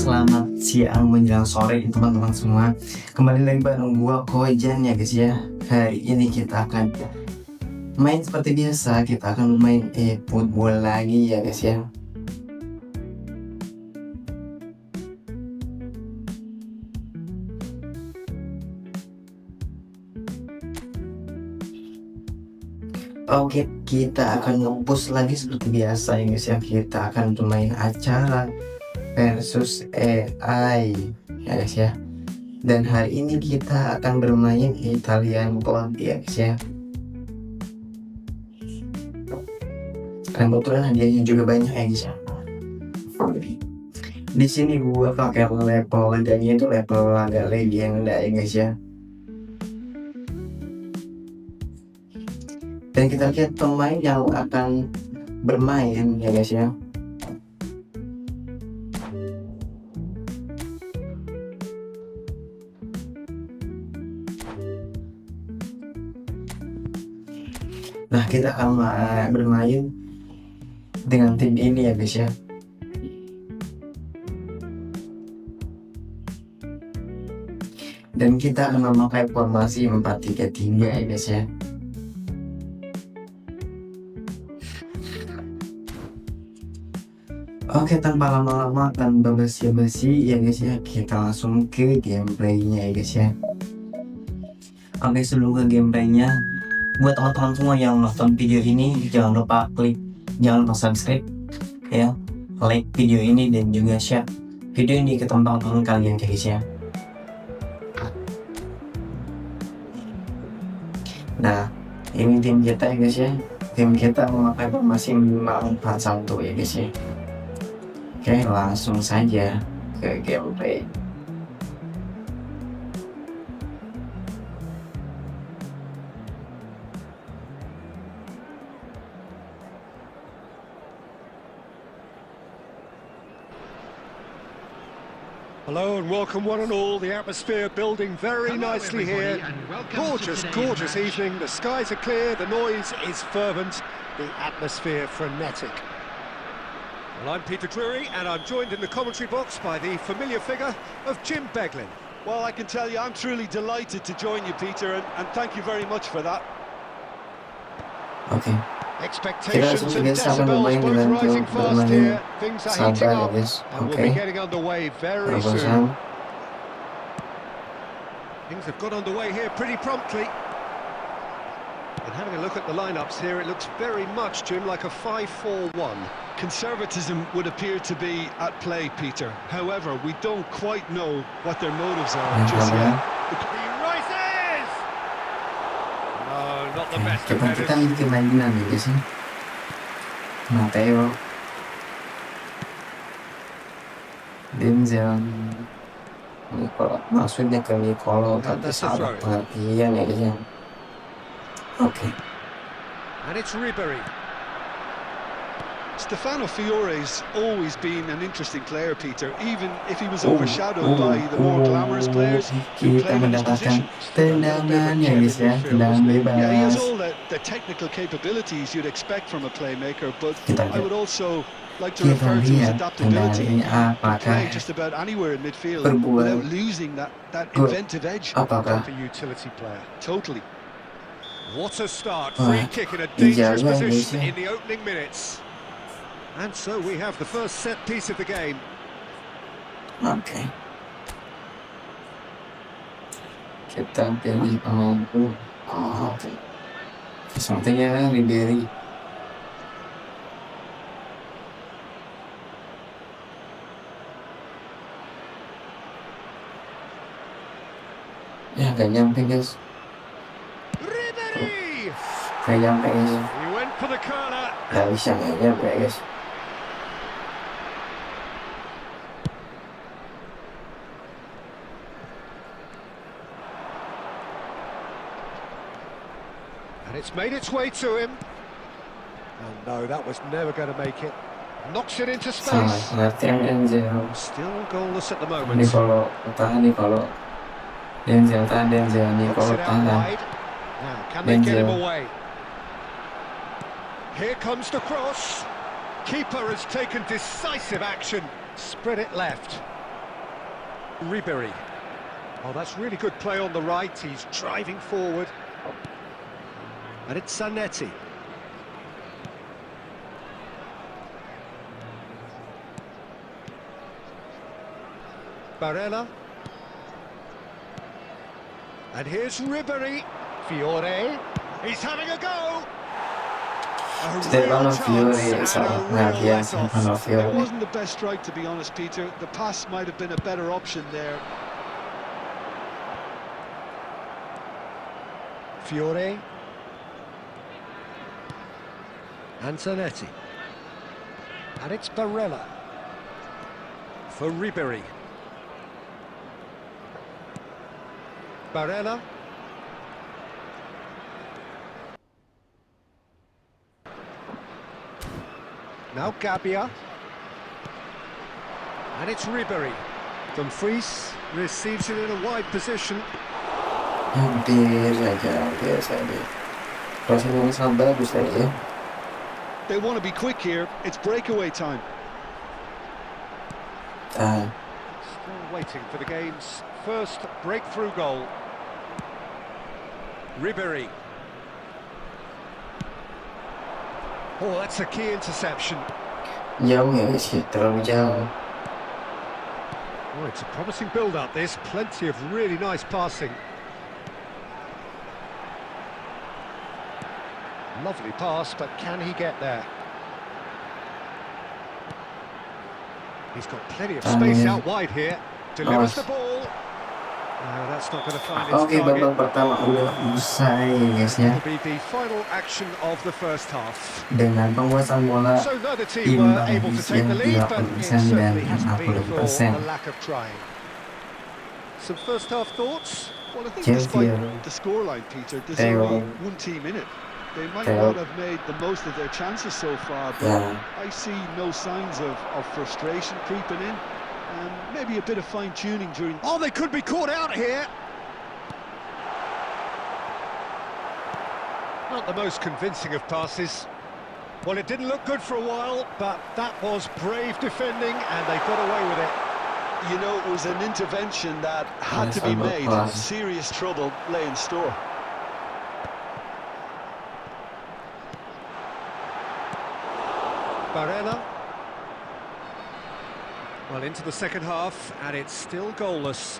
selamat siang menjelang sore teman-teman semua. Kembali lagi bareng gua Kojan ya guys ya. Hari ini kita akan main seperti biasa, kita akan main Efootball lagi ya guys ya. Oke, kita akan nge-push lagi seperti biasa ya guys ya. Kita akan bermain acara versus AI ya guys ya. Dan hari ini kita akan bermain Italian Club ya guys ya. Dan kebetulan hadiahnya juga banyak ya guys ya. Di sini gua pakai level leganya itu level agak legenda ya guys ya. Dan kita lihat pemain yang akan bermain ya guys ya. Nah, kita akan bermain dengan tim ini ya guys ya. Dan kita akan memakai formasi 4-3-3 ya guys ya. Oke, tanpa lama-lama, tanpa basi-basi ya guys ya, kita langsung ke gameplaynya ya guys ya. Oke, sebelum ke gameplaynya, buat teman-teman semua yang nonton video ini, jangan lupa lupa subscribe ya, like video ini dan juga share video ini ke teman-teman kalian ya guys ya. Nah, ini tim kita ya guys ya. Tim kita memakai formasi 5-4-1 ya guys ya. Oke, langsung saja ke gameplay. Hello and welcome one and all. The atmosphere building very nicely here. Gorgeous evening. The skies are clear, the noise is fervent, the atmosphere frenetic. Well, I'm Peter Drury and I'm joined in the commentary box by the familiar figure of Jim Beglin. Well, I can tell you I'm truly delighted to join you, Peter, and thank you very much for that. Oke. Expectations and decibels both rising fast here. Things are heating up and we'll be getting underway very soon. Things have got underway here pretty promptly. And having a look at the lineups here, it looks very much, Jim, like a 5-4-1. Conservatism would appear to be at play, Peter. However, we don't quite know what their motives are just yet. He rises! No, not the best of headers. Kita bikin mainan ya guys ya. Matteo, Denzel, Nicolo, maksudnya ke Nicolo, tapi salah pengertian ya guys ya. Okay. And it's Ribery. Stefano Fiore's always been an interesting player, Peter, even if he was overshadowed by the more glamorous players who played in his position. Tendangan ya guys ya, tendangan bebas. Yeah, he has all the technical capabilities you'd expect from a playmaker, but I would also like to refer to his adaptability. He can play just about anywhere in midfield without losing that inventive edge. A utility player. Totally. What a start, free kick in a dangerous position in the opening minutes. And so we have the first set piece of the game. Okay. Kita pilih pemangku. Oke. Sepertinya Ribery. Ya, gak nyampe guys. Gak nyampe guys. He went for the corner. Gak bisa, gak nyampe guys. And it's made its way to him. Oh no, that was never going to make it. Knocks it into space. Still goalless at the moment. Nicolo, tahan Nicolo. Denzel, tahan Denzel. Nicolo, tahan. Now, can they get him away? Here comes the cross. Keeper has taken decisive action. Spread it left. Ribery. Oh, that's really good play on the right. He's driving forward. And it's Zanetti. Barella. And here's Ribery. Fiore. He's having a go. A Stefano real Fiore chance and sa a real Nadia let-off. Stefano It Fiore. wasn't the best strike, to be honest, Peter. The pass might have been a better option there. Fiore. And Zanetti. And it's Barella. For Ribery. Barella. Now Gabbia. And it's Ribery. Dumfries receives it in a wide position. Hampir saja. Rasanya sangat bagus tadi ya. They want to be quick here. It's breakaway time. Ah, Still waiting for the game's first breakthrough goal. Ribery. Oh, that's a key interception. jauh ya guys ya, terlalu jauh. Oh, it's a promising build-up, this. Plenty of really nice passing. Lovely pass, but can he get there? He's got plenty of space out wide here. Delivers the ball. No, that's not going to find its Oke, target. babak pertama udah usai guys ya. That'll be the final action of the first half. Dengan penguasaan bola So neither team were imbang able to take efisien the lead, but it 80% dan certainly hasn't been for 60%. the lack of trying. Some first half thoughts? Well, I think Chelsea despite are- the scoreline, Peter, there's Theo. only one team in it. They might Theo. not have made the most of their chances so far, but Yeah. I see no signs of frustration creeping in. And maybe a bit of fine-tuning during... Oh, they could be caught out here. Not the most convincing of passes. Well, it didn't look good for a while, but that was brave defending, and they got away with it. You know, it was an intervention that had to be made. Serious trouble lay in store. Barella. Well, into the second half, and it's still goalless.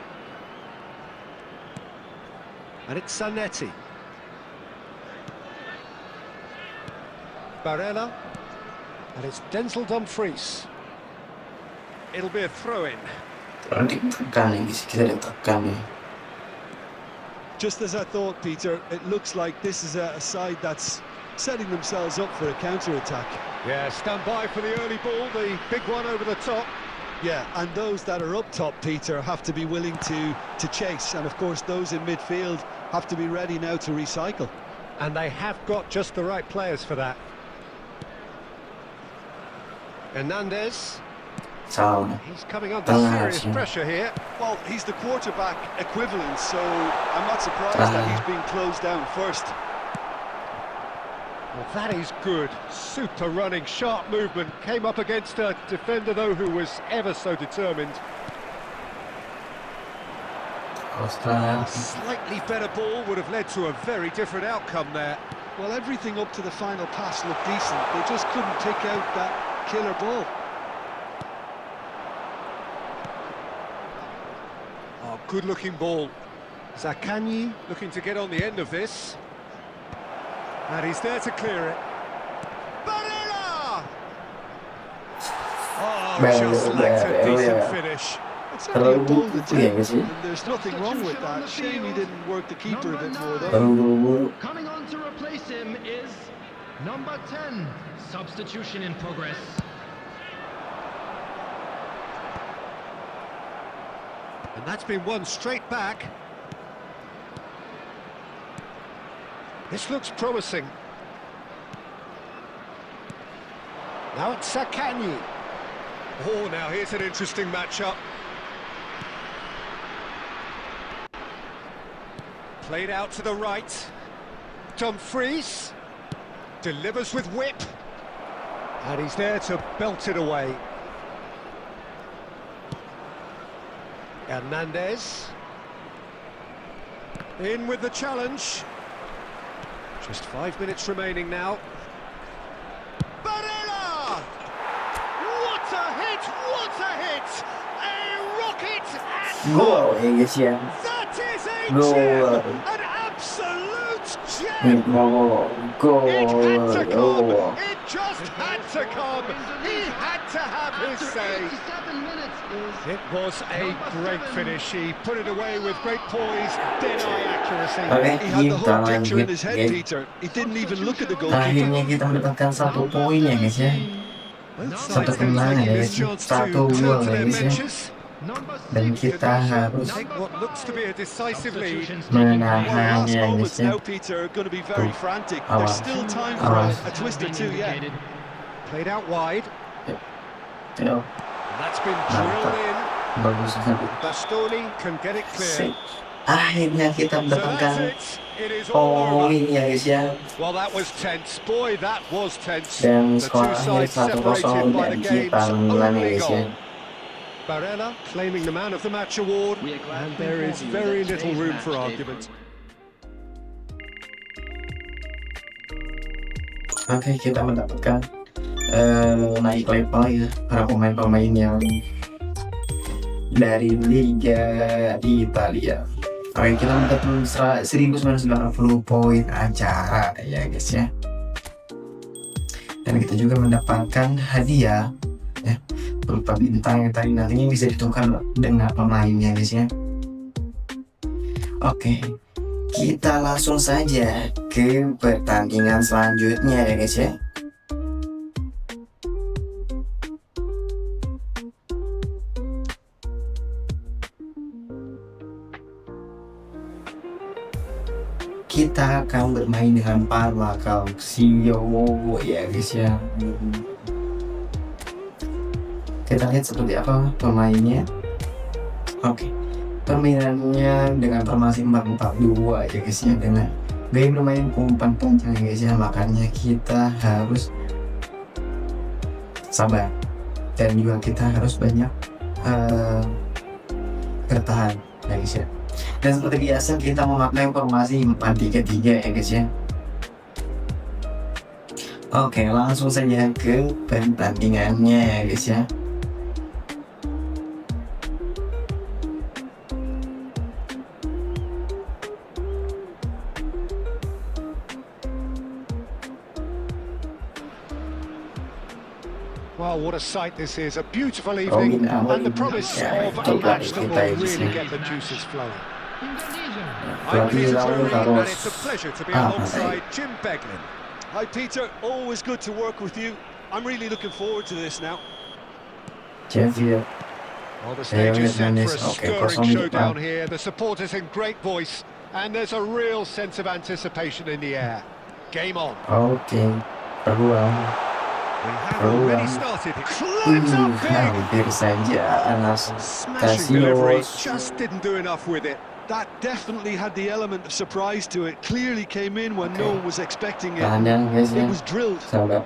And it's Zanetti. Barella. And it's Denzel Dumfries. It'll be a throw-in. Terlalu ditekan nih guys, kita ditekan nih. Just as I thought, Peter, it looks like this is a side that's setting themselves up for a counter-attack. Yeah, stand by for the early ball, the big one over the top. Yeah, and those that are up top, Peter, have to be willing to chase. And, of course, those in midfield have to be ready now to recycle. And they have got just the right players for that. Hernandez. Salah. He's coming under serious pressure here. Well, he's the quarterback equivalent, so I'm not surprised that he's being closed down first. Well, that is good. Super running, sharp movement. Came up against a defender, though, who was ever so determined. Australia. A slightly better ball would have led to a very different outcome there. Well, everything up to the final pass looked decent. They just couldn't pick out that killer ball. Oh, good-looking ball. Zaccagni looking to get on the end of this. And he's there to clear it. Barella! Oh, just lacked a decent finish. It's certainly a bold Yeah, attempt, is it? and there's nothing wrong with that. Shame he didn't work the keeper a bit more, though. Buru-buru. Coming on to replace him is number 10. Substitution in progress. And that's been won straight back. This looks promising. Now it's Zaccagni. Oh, now here's an interesting matchup. Played out to the right. Dumfries delivers with whip. And he's there to belt it away. Hernandez. In with the challenge. Just 5 minutes remaining now. Barella! What a hit! What a hit! A rocket and Gol ya guys ya. that is a Gol. gem! An absolute gem! Gol. It had to come! Gol. It just had to come! He had to have his say! 87 minutes is It was a great finish. He put it away with great poise, dead-eye accuracy. Oke, He had the kita whole picture in lanjut his head, guys. Peter. He didn't even look at the goalkeeper. Akhirnya kita mendapatkan 1 poin ya guys ya. Both Satu sides going to kemenangan take ya this guys ya. chance 1 to gol turn to ya their guys ya. benches. number Dan 6. kita harus Take what looks to be a decisive lead. Well, the menahannya last ya guys moments ya. now, Peter, are going to be very frantic. Awas. There's still time for Awas. a twist or two yet. Played out wide. Yo, And that's been drilled in. bagus sekali. Bastoni can get it clear. Akhirnya kita So that's mendapatkan it. It is all over. poin ya guys ya. Well, that was tense. Boy, that was tense. Dan The skor two akhir sides 1-0 separated by dan the kita game's menang ya only guys ya. goal. Barella claiming the man of the match award, and there is very little room for argument. Oke, kita mendapatkan naik level ya para pemain-pemain yang dari Liga di Italia. Oke, kita mendapatkan 1980 poin acara ya guys ya. Dan kita juga mendapatkan hadiah ya berupa bintang yang tadi nantinya bisa ditukar dengan pemainnya guys ya. Oke, kita langsung saja ke pertandingan selanjutnya ya guys ya. Kita akan bermain dengan para krusial ya guys ya. Kita lihat seperti apa pemainnya. Oke, permainannya dengan formasi 4-4-2 ya guys ya, dengan gaya bermain umpan panjang ya guys ya. Makanya kita harus sabar dan juga kita harus banyak bertahan ya guys ya. Dan seperti biasa kita memakai formasi 4-3-3 ya guys ya. Oke, langsung saja ke pertandingannya ya guys ya. Well, what a sight this is. A beautiful evening and the promise of a match that will really get the juices flowing. I'm Peter Drury and it's a pleasure to be alongside Jim Beglin. Hi, Peter. Always good to work with you. I'm really looking forward to this now. Well, the stage is set for a stirring showdown here. The supporters in great voice and there's a real sense of anticipation in the air. Game on. Oke, peluang. We have already started. Climbs up big. Hampir saja Smashing delivery, Anastasios. just didn't do enough with it. That definitely had the element of surprise to it. Clearly came in when no one was expecting it. Tahan guys ya. It was drilled. Sabar.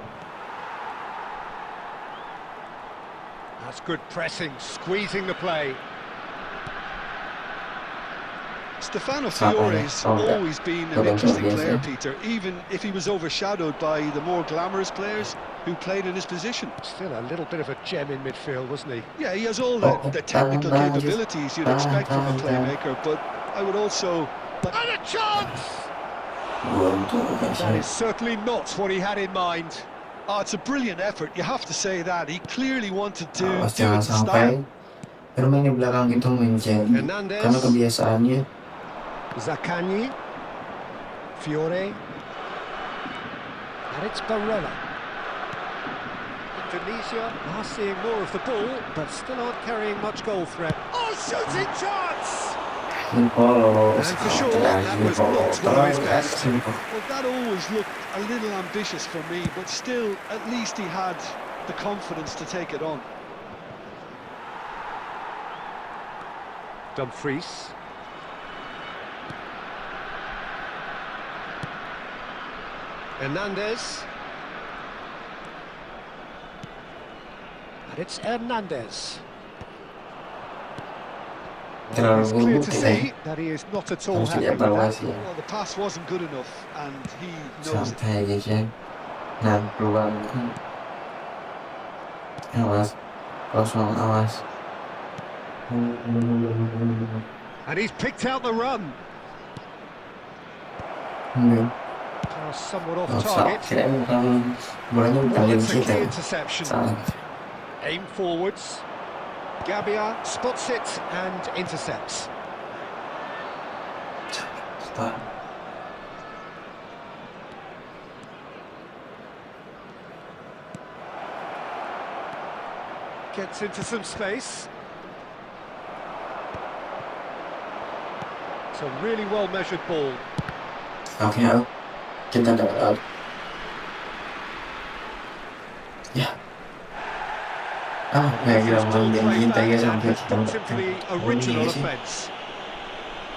That's good pressing, squeezing the play. Stefano Fiore's always been an interesting player, Peter, even if he was overshadowed by the more glamorous players who played in his position. Still a little bit of a gem in midfield, wasn't he? Yeah, he has all the technical capabilities you'd expect from a playmaker, but I would also... And a chance! That is certainly not what he had in mind. Oh, it's a brilliant effort, you have to say that. He clearly wanted to Awas do jangan it in sampai style. bermain di belakang itu menjadi Hernandez. karena kebiasaannya. Zaccagni, Fiore, and it's Barella. Indonesia are seeing more of the ball, but still aren't carrying much goal threat. Oh, shooting chance! Polos, And for sure, that was not one of his best. Well, that always looked a little ambitious for me, but still, at least he had the confidence to take it on. Dumfries. Hernandez. And it's Hernandez. Well, it's clear Terlalu to kita see that he is not at all harus happy with that. dievaluasi ya. Well, the pass wasn't good enough, and he knows it. Santai guys ya. Nah peluang awas kosong awas. And he's picked out the run. Pass somewhat off target. Kirain bukan bolanya bukan Well, dari it's a kita. key interception. Salah. Aim forwards. Gabia spots it and intercepts. Stop. Gets into some space. It's a really well-measured ball. Oke, kita dapat out. Ya. Kayak kita main Ball game played kita back ya and sampai has kita booked him for the original ini sih. offence.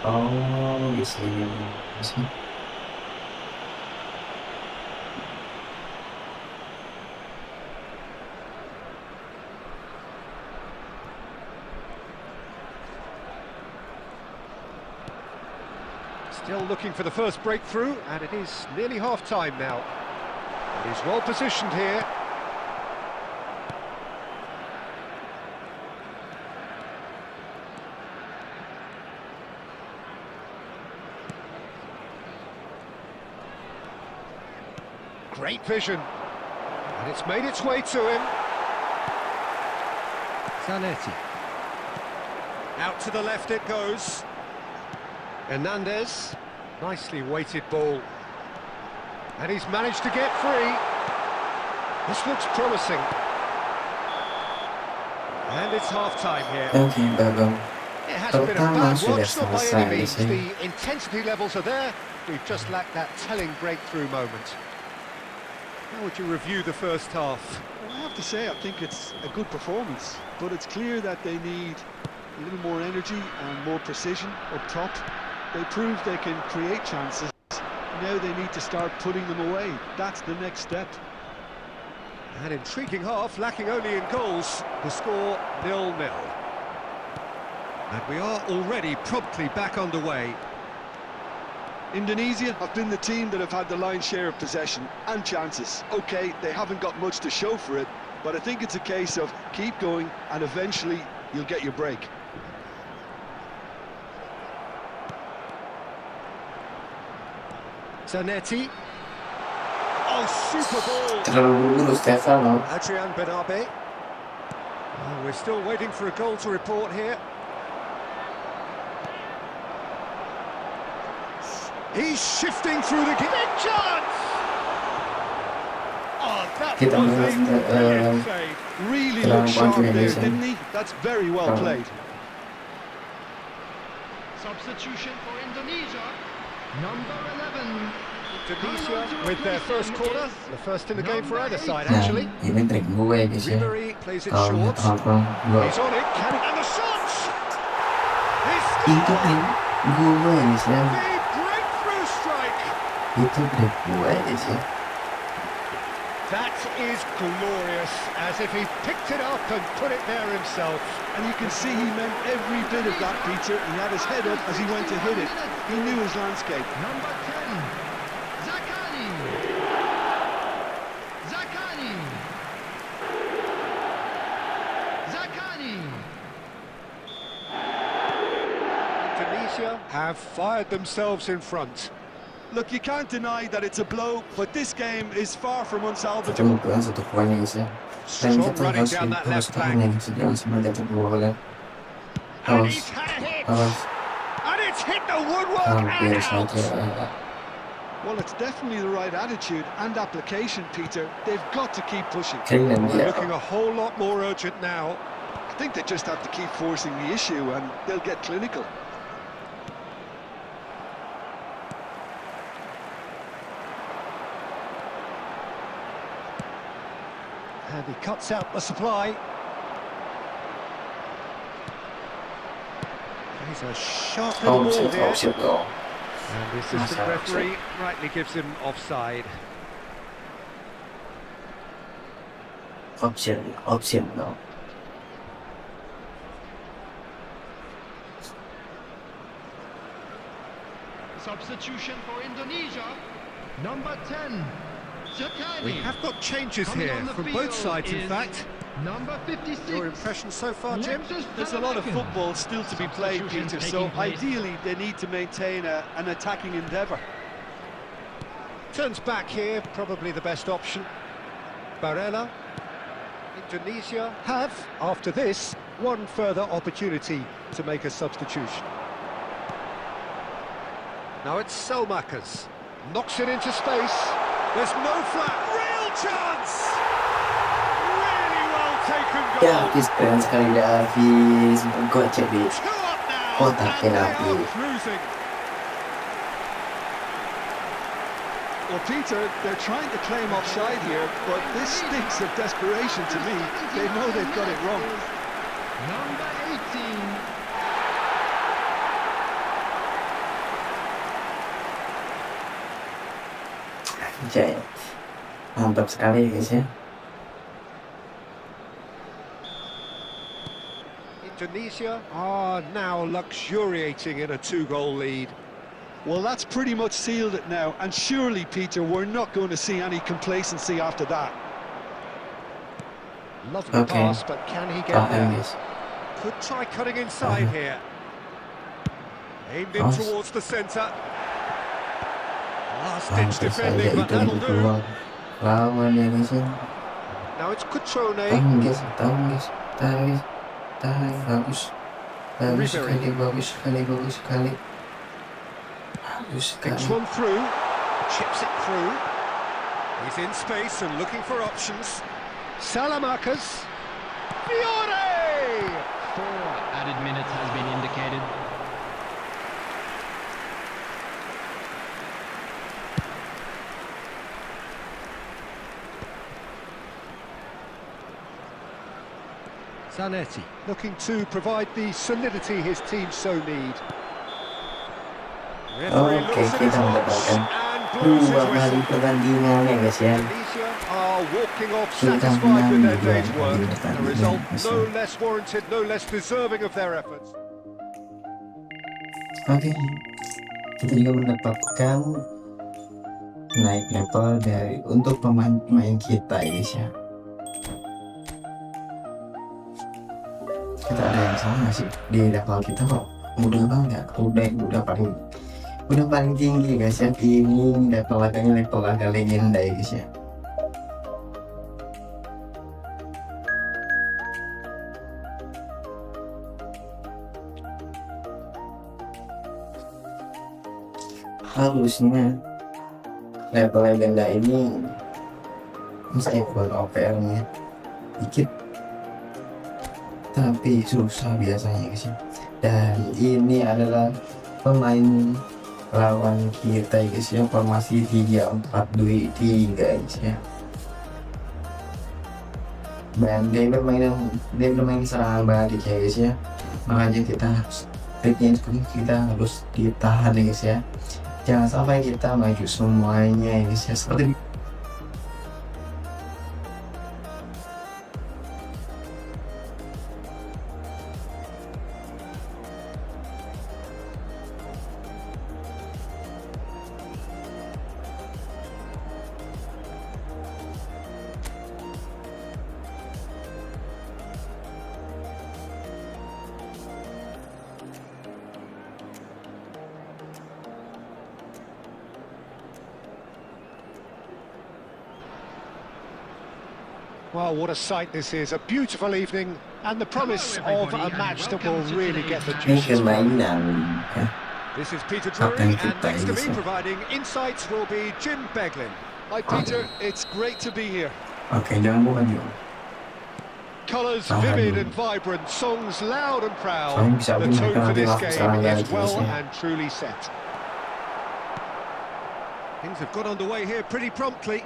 Oh, bisa. Still looking for the first breakthrough, and it is nearly half-time now. He's well positioned here. Great vision. And it's made its way to him. Zanetti. Out to the left it goes. Hernandez. Nicely weighted ball. And he's managed to get free. This looks promising. And it's half-time here. Oke, Babang. It hasn't been a Pertama bad sudah watch, not by selesai any means. sih. The intensity levels are there. We've just lacked that telling breakthrough moment. How would you review the first half? Well, I have to say, I think it's a good performance, but it's clear that they need a little more energy and more precision up top. They proved they can create chances. Now they need to start putting them away. That's the next step. An intriguing half, lacking only in goals. The score 0-0. And we are already promptly back underway. Indonesia have been the team that have had the lion's share of possession and chances. Okay, they haven't got much to show for it, but I think it's a case of keep going and eventually you'll get your break. Zanetti. Oh, super ball. Terlalu buru Stefano. Adrian Benabe. Oh, we're still waiting for a goal to report here. He's shifting through the big chance. Oh, that Kita was a main brilliant save. Really Terlalu looked sharp maju there, Indonesia. didn't he? That's very well played. Substitution for Indonesia. Number 11. Tunisia with their first corner, the first in the game for either side Nah, actually. ini trik gue guys ya. Ribery plays it Kalau short. apa gue He's on it, can and the shots! He's itu scored! trik gue guys ya. The breakthrough strike! Itu trik gue guys ya. That is glorious, as if he picked it up and put it there himself. And you can see he meant every bit of that, Peter. He had his head up as he went to hit it. He knew his landscape. Number 10. Zakani. Zakani. Zakani. Tunisia have fired themselves in front. Look, you can't deny that it's a blow, but this game is far from Kita unsalvageable. bukan satu poin guys ya. Dan Strong kita running harus down that harus left tahan flank. ya guys. Jangan sampai dapat gol ya. And Awas, he's had a hit! awas. And it's hit the woodwork Hampir and out! saja. Well, it's definitely the right attitude and application, Peter. They've got to keep pushing. Kailan They're dia? looking a whole lot more urgent now. I think they just have to keep forcing the issue and they'll get clinical. And he cuts out the supply. He's a sharp little ball here. Offset dong. And the assistant Offside, referee rightly gives him offside. Offset dong. Substitution for Indonesia, number 10, Sekali. We have got changes Coming here on the from field both sides, in is fact. number 56. Your impression so far, Jim? There's a lot of football still to be played, Substitution Peter, taking so place. ideally they need to maintain an attacking endeavour. Turns back here, probably the best option. Barella. Indonesia have, after this, one further opportunity to make a substitution. Now it's Selmakers. Knocks it into space. There's no flat. Real chance! Really well taken goal. Ya habis, keren sekali udah habis. Gocek di Two up now, kotak and they penalti. are cruising. Well, Peter, they're trying to claim offside here, but this stinks of desperation to me. They know they've got it wrong. Number 18. Jaya. Mantap sekali guys ya. Indonesia are now luxuriating in a two-goal lead. Well, that's pretty much sealed it now, and surely, Peter, we're not going to see any complacency after that. Lovely Okay. pass, but can he get Paham there? guys. Could try cutting inside here. Aimed in Pass. towards the centre. Last-ditch Mantap saja defending, but itu that'll di do. peluang lawan ya guys ya. Now it's Cutrone. Tahan guys, tahan guys, tahan guys, tahan, bagus, bagus Ribery. sekali, bagus sekali, bagus sekali, bagus Picks sekali. one through. Chips it through. He's in space and looking for options. Salamakers. Fiore! 4 added minutes has been indicated. Zanetti looking to provide the solidity his team so need. Referee Oke, looks at his kita watch mendapatkan and blows his dua kali whistle. pertandingan ya guys ya. Indonesia are walking off Kita satisfied with their menang day's dua work. kali A pertandingan, result guys no ya. less warranted, no less deserving of their efforts. Oke, kita juga mendapatkan naik level dari untuk pemain-pemain kita ya guys ya. Kita ada yang salah nggak sih di level kita kok mudah banget, udah paling tinggi guys ya. Ini level agak legenda ya guys ya. Harusnya level legenda ini meskipun OPR-nya dikit tapi susah biasanya guys ya. Dan ini adalah pemain lawan kita guys ya, formasi 3-4-2-3 guys ya. Dan dia bermain serangan balik ya guys ya. Makanya kita harus ditahan ya guys ya. Jangan sampai kita maju semuanya ya guys ya, seperti Well, what a sight this is. A beautiful evening and the promise of a match that will really get the ini juices flowing. permainan ya. This is Peter Kapten Drury, and kita next to ini me sih. providing insights will be Jim Beglin. Hi, Peter. It's great to be here. Oke, jangan buka dulu. Colours Tahan vivid dulu. and vibrant, songs loud and proud. Soalnya bisa The mereka tone for nanti this langsung game serangan is balik well guys ya. and truly set. Things have got underway here pretty promptly.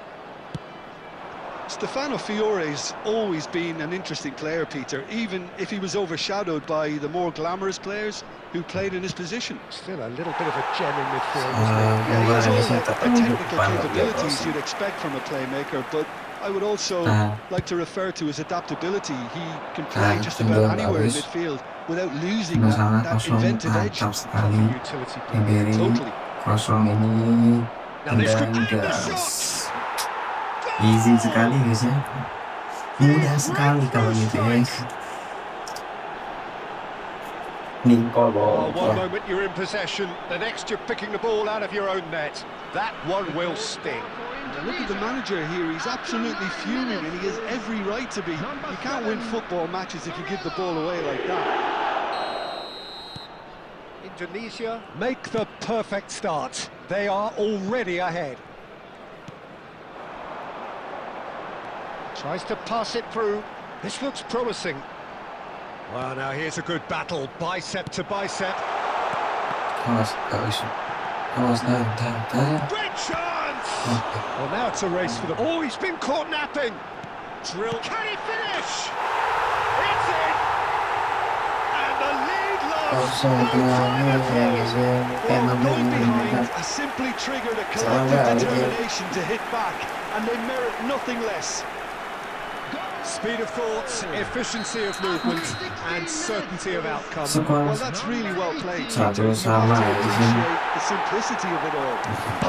Stefano Fiore's always been an interesting player, Peter, even if he was overshadowed by the more glamorous players who played in his position. Still a little bit of a gem in midfield, isn't Yeah, he has all Indonesia the tetap technical banget dia capabilities bos. you'd expect from a playmaker, but I would also Ah. like to refer to his adaptability. He can play Ah, just tinggal about anywhere in bagus. midfield without losing Sebelah sana that kosong, inventive edge. mantap sekali. utility player. Ribery Totally. kosong ini Now this could tendang end the gas. shot. Easy sekali guys ya. Mudah sekali kalau gitu ya. Nih Oh, kalau one moment you're in possession, the next you're picking the ball out of your own net. That one will sting. And look at the manager here, he's absolutely fuming and he has every right to be. You can't win football matches if you give the ball away like that. Indonesia make the perfect start. They are already ahead. Tries to pass it through. This looks promising. Well, now here's a good battle, bicep to bicep. awas. Great chance! Well, now it's a race for the... Oh, he's been caught napping! Drill. Can he finish? It's in! And the lead lasts... Going behind has simply triggered a collective determination to hit back, and they merit nothing less. Speed of thought, efficiency of movement, and certainty of outcome. Well, that's really well played. Satu You have sama to di sini. appreciate the simplicity of it all.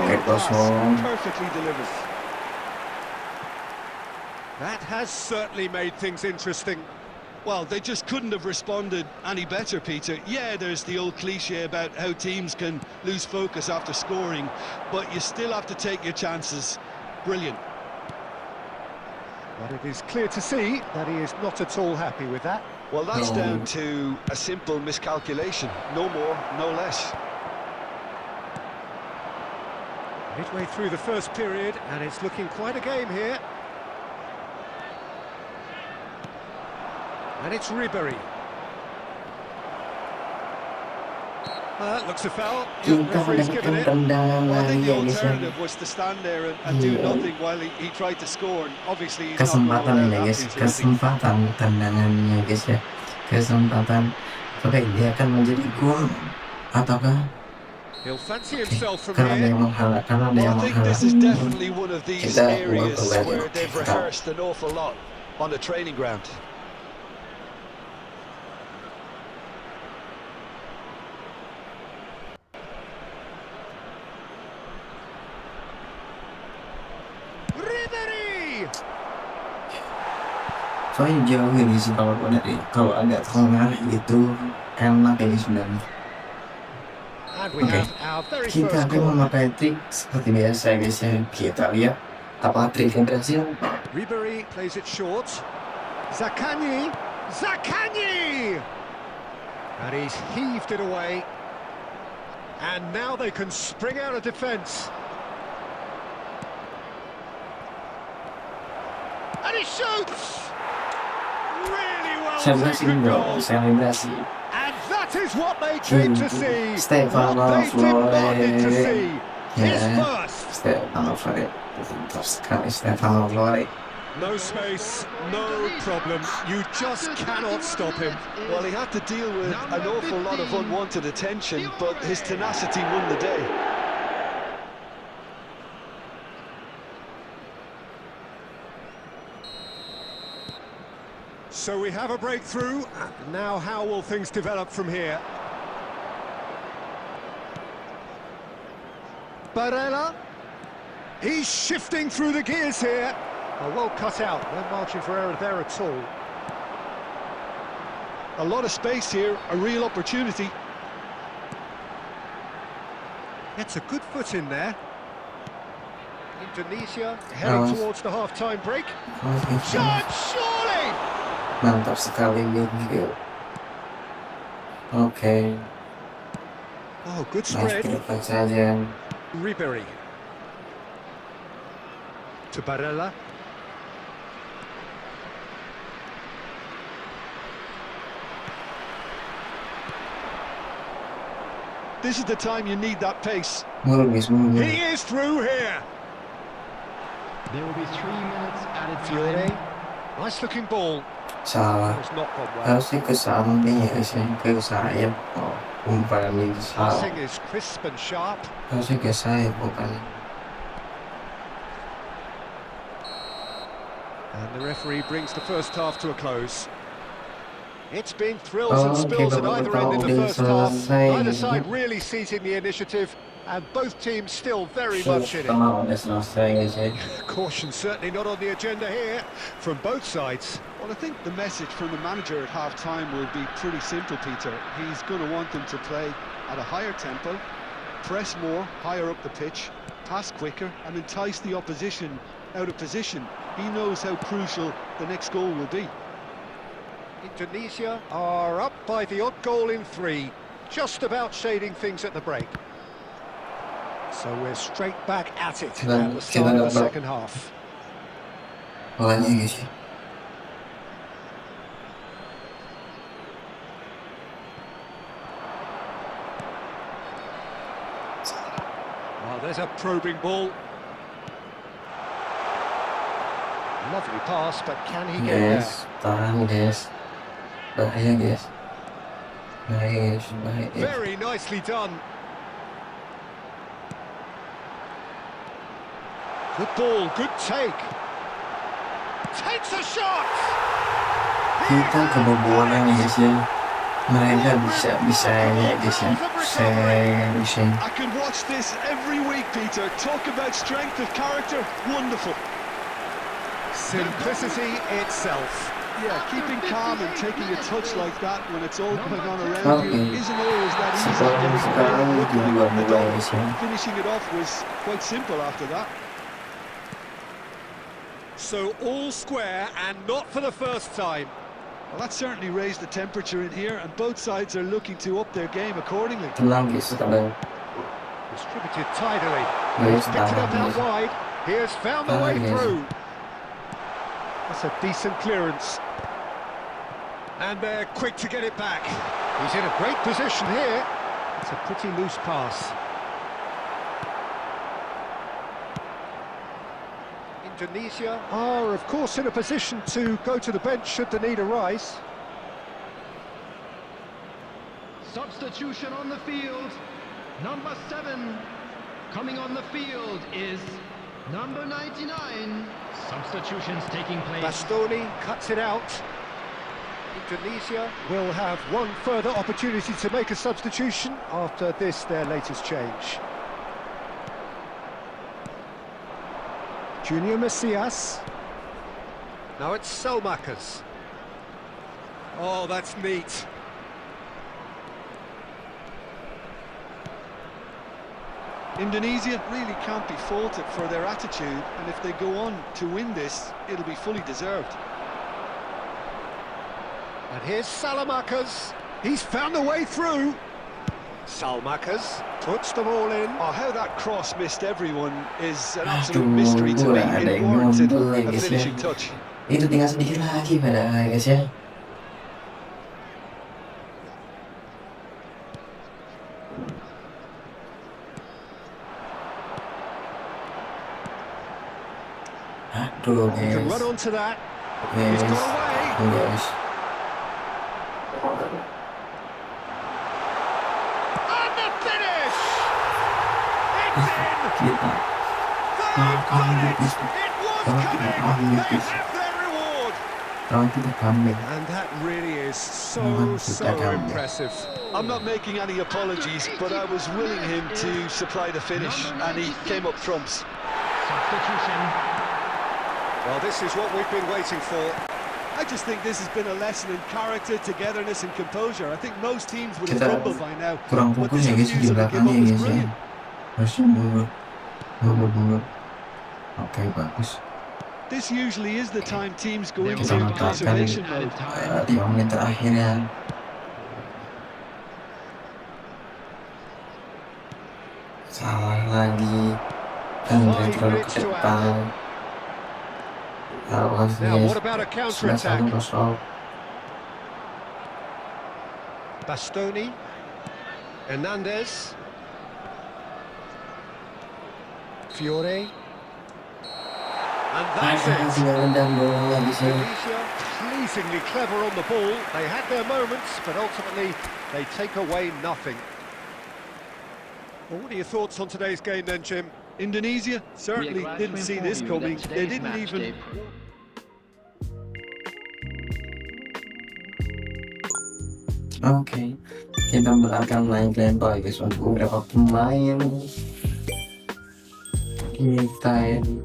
Oke, kosong. Perfectly delivered. That has certainly made things interesting. Well, they just couldn't have responded any better, Peter. Yeah, there's the old cliche about how teams can lose focus after scoring, but you still have to take your chances. Brilliant. But it is clear to see that he is not at all happy with that. Well, that's No. down to a simple miscalculation. No more, no less. Midway through the first period, and it's looking quite a game here. And it's Ribery. Looks a foul. The Kita referee's given it. tendangan Well, I think the lagi ya guys ya. alternative was to stand there and do Yeah. nothing while he tried to score. And obviously, he's not going to Kesempatan allow ini that guys, to be easy. kesempatan tendangannya guys ya. Kesempatan. Oke, dia akan menjadi gol ataukah He'll fancy himself from karena ada here. yang menghalang, karena ada Well, yang I think menghalang. this is definitely one of these Kita areas mulai where they've kita rehearsed an awful lot on the training ground. Ribery! Soalnya jauh ini sih kalau agak tengah itu enak ini sebenarnya. And we Oke, have our very kita first akan corner. memakai trik seperti biasa guys ya. Kita lihat apa trik yang berhasil. Ribery plays it short. Zaccagni! Zaccagni! And he's heaved it away. And now they can spring out of defence. And he shoots! Really well Selebrasi taken bro, goal. selebrasi. And that is what they came to see. Stefano What they demanded to Flore. see. His Ya, first. Stefano Flore. Pintar sekali Stefano Flore. No space, no problem. You just cannot stop him. Well, he had to deal with an awful lot of unwanted attention, but his tenacity won the day. So we have a breakthrough. Now how will things develop from here? Barella. He's shifting through the gears here. Oh, well cut out. No margin for error there at all. A lot of space here, a real opportunity. Gets a good foot in there. Indonesia heading towards the half-time break. Shot, surely! Mantap sekali midfield. Oke, Oh, good nice spread. ke depan saja. Ribery. To Barella. This is the time you need that pace. Mulu guys, mulu. He is through here. There will be 3 minutes added Fiore. time. Nice looking ball. Salah. Has not gone well. Harusnya ke samping ya guys ya, ke sayap. Oh, umpan ini salah. Passing is crisp and sharp. Harusnya ke sayap bukan. And the referee brings the first half to a close. It's been thrills Oh, and spills okay, at either babak end in the pertama first half. selesai. Neither side really seizing the initiative. And both teams still very much in it. Sama udah selesai guys ya. Caution certainly not on the agenda here from both sides. Well, I think the message from the manager at half-time will be pretty simple, Peter. He's going to want them to play at a higher tempo, press more, higher up the pitch, pass quicker, and entice the opposition out of position. He knows how crucial the next goal will be. Indonesia are up by the odd goal in 3, just about shading things at the break. So we're straight back at it at the start of the second half. Bolanya guys ya. Well, there's a probing ball. Lovely pass, but can he get there? Guys, tahan guys. Bahaya guys. Bahaya guys, bahaya guys. Very nicely done. Good ball, good take. Takes a shot! Kita kebobolan guys ya. Mereka bisa ya guys ya. Bisa. I can watch this every week, Peter. Talk about strength of character. Wonderful. Simplicity itself. Yeah, keeping calm and taking a touch like that when it's all going on around you isn't always that easy. Sekarang juga mulai guys ya. Finishing it off was quite simple after that. So all square and not for the first time. Well, that certainly raised the temperature in here, and both sides are looking to up their game accordingly. Tenang guys, tenang. Distributed tidily. Guys, He's picked it up tenang out guys. wide. He has found the way Guys. through. That's a decent clearance. And they're quick to get it back. He's in a great position here. It's a pretty loose pass. Indonesia are, of course, in a position to go to the bench should the need arise. Substitution on the field. Number 7 coming on the field is number 99. Substitutions taking place. Bastoni cuts it out. Indonesia will have one further opportunity to make a substitution after this, their latest change. Junior Messias. Now it's Selmakers. Oh, that's neat. Indonesia really can't be faulted for their attitude, and if they go on to win this, it'll be fully deserved. And here's Salamakers. He's found a way through. Salmakers puts them all in. Oh, how that cross missed everyone is an absolute Aduh, mystery to me. ada It yang warranted ngobrol a guys ya. finishing touch. Itu tinggal sedikit lagi pada guys ya. Aduh He can run guys. onto that. Guys. He's got away. Guys. And the finish! It's in! Kita. They've done it! It was coming! They have their reward! Kalau kita comeback. And that really is so Comeback. impressive. I'm not making any apologies, but I was willing him to supply the finish, and he came up trumps. Substitution. Well, this is what we've been waiting for. I just think this has been a lesson in character, togetherness and composure. I think most teams would have Kita crumbled by now. kurang But fokus this ya guys di refusal to give belakangnya up was guys ya. brilliant. Harusnya mundur. Oke, bagus. This usually is the time teams go There into will be conservation added mode. time. 5 menit terakhir ya. Salah lagi. Dan terlalu ke depan. Awas Now, guys. what about a counter-attack? 1-0. Bastoni. Hernandez. Fiore. And that's it. Sudah rendam bolanya guys ya. Indonesia pleasingly clever on the ball. They had their moments, but ultimately they take away nothing. Well, what are your thoughts on today's game then, Jim? Indonesia certainly didn't see this coming. They didn't even... Oke. kita akan main lempar guys untuk beberapa pemain kita ini.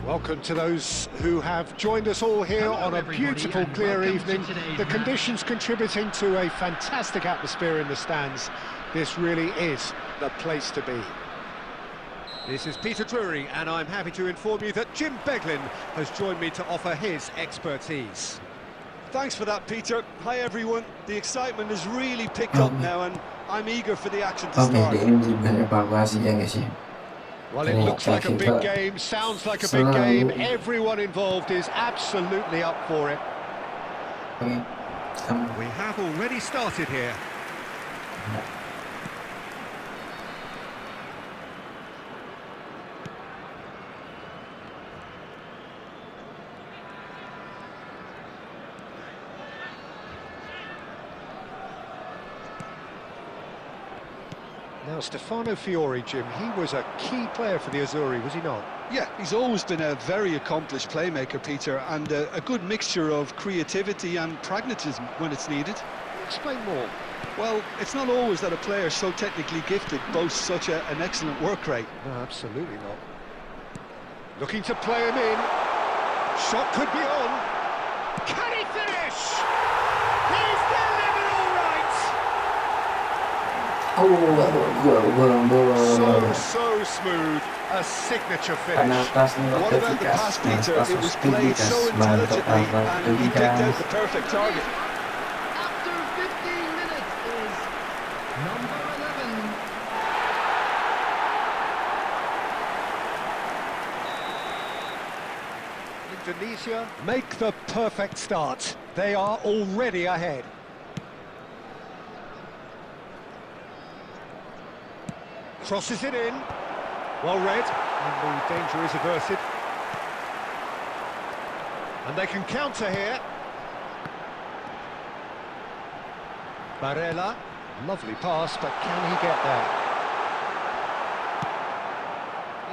Welcome to those who have joined us all here on a beautiful, clear evening. The conditions contributing to a fantastic atmosphere in the stands. This really is the place to be. This is Peter Drury, and I'm happy to inform you that Jim Beglin has joined me to offer his expertise. Thanks for that, Peter. Hi, everyone. The excitement has really picked up now, and I'm eager for the action to Oke, start. ini juga evaluasi ya guys ya. Well, it looks like a big game, sounds like a big game. Everyone involved is absolutely up for it. Oke, We have already started here. Now, Stefano Fiori, Jim, he was a key player for the Azzurri, was he not? Yeah, he's always been a very accomplished playmaker, Peter, and a good mixture of creativity and pragmatism when it's needed. Explain more. Well, it's not always that a player so technically gifted boasts such an excellent work rate. No, absolutely not. Looking to play him in. Shot could be on. Can he finish? He's delivered all right. So smooth. A signature finish. What about the pass, Peter? It was played so intelligently and he picked out the perfect target. After 15 minutes is number 11. Indonesia make the perfect start. They are already ahead. Crosses it in. Well read, and the danger is averted. And they can counter here. Barella, lovely pass, but can he get there?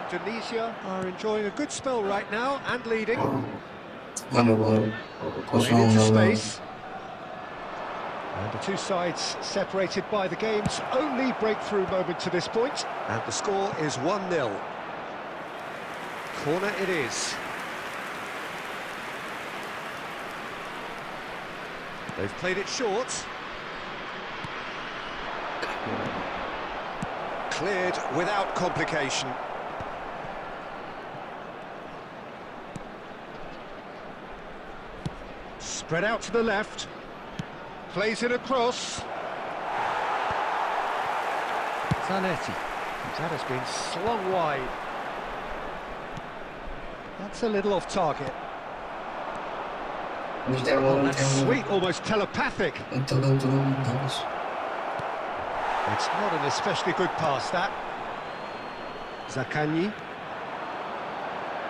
Indonesia are enjoying a good spell right now and leading. Played into space. And the two sides separated by the game's only breakthrough moment to this point. And the score is 1-0. Corner it is. They've played it short. Cleared without complication. Spread out to the left. Plays it across. Zanetti. That has been slung wide. That's a little off target. Oh, that's sweet, almost telepathic. It's not an especially good pass, that. Zaccagni.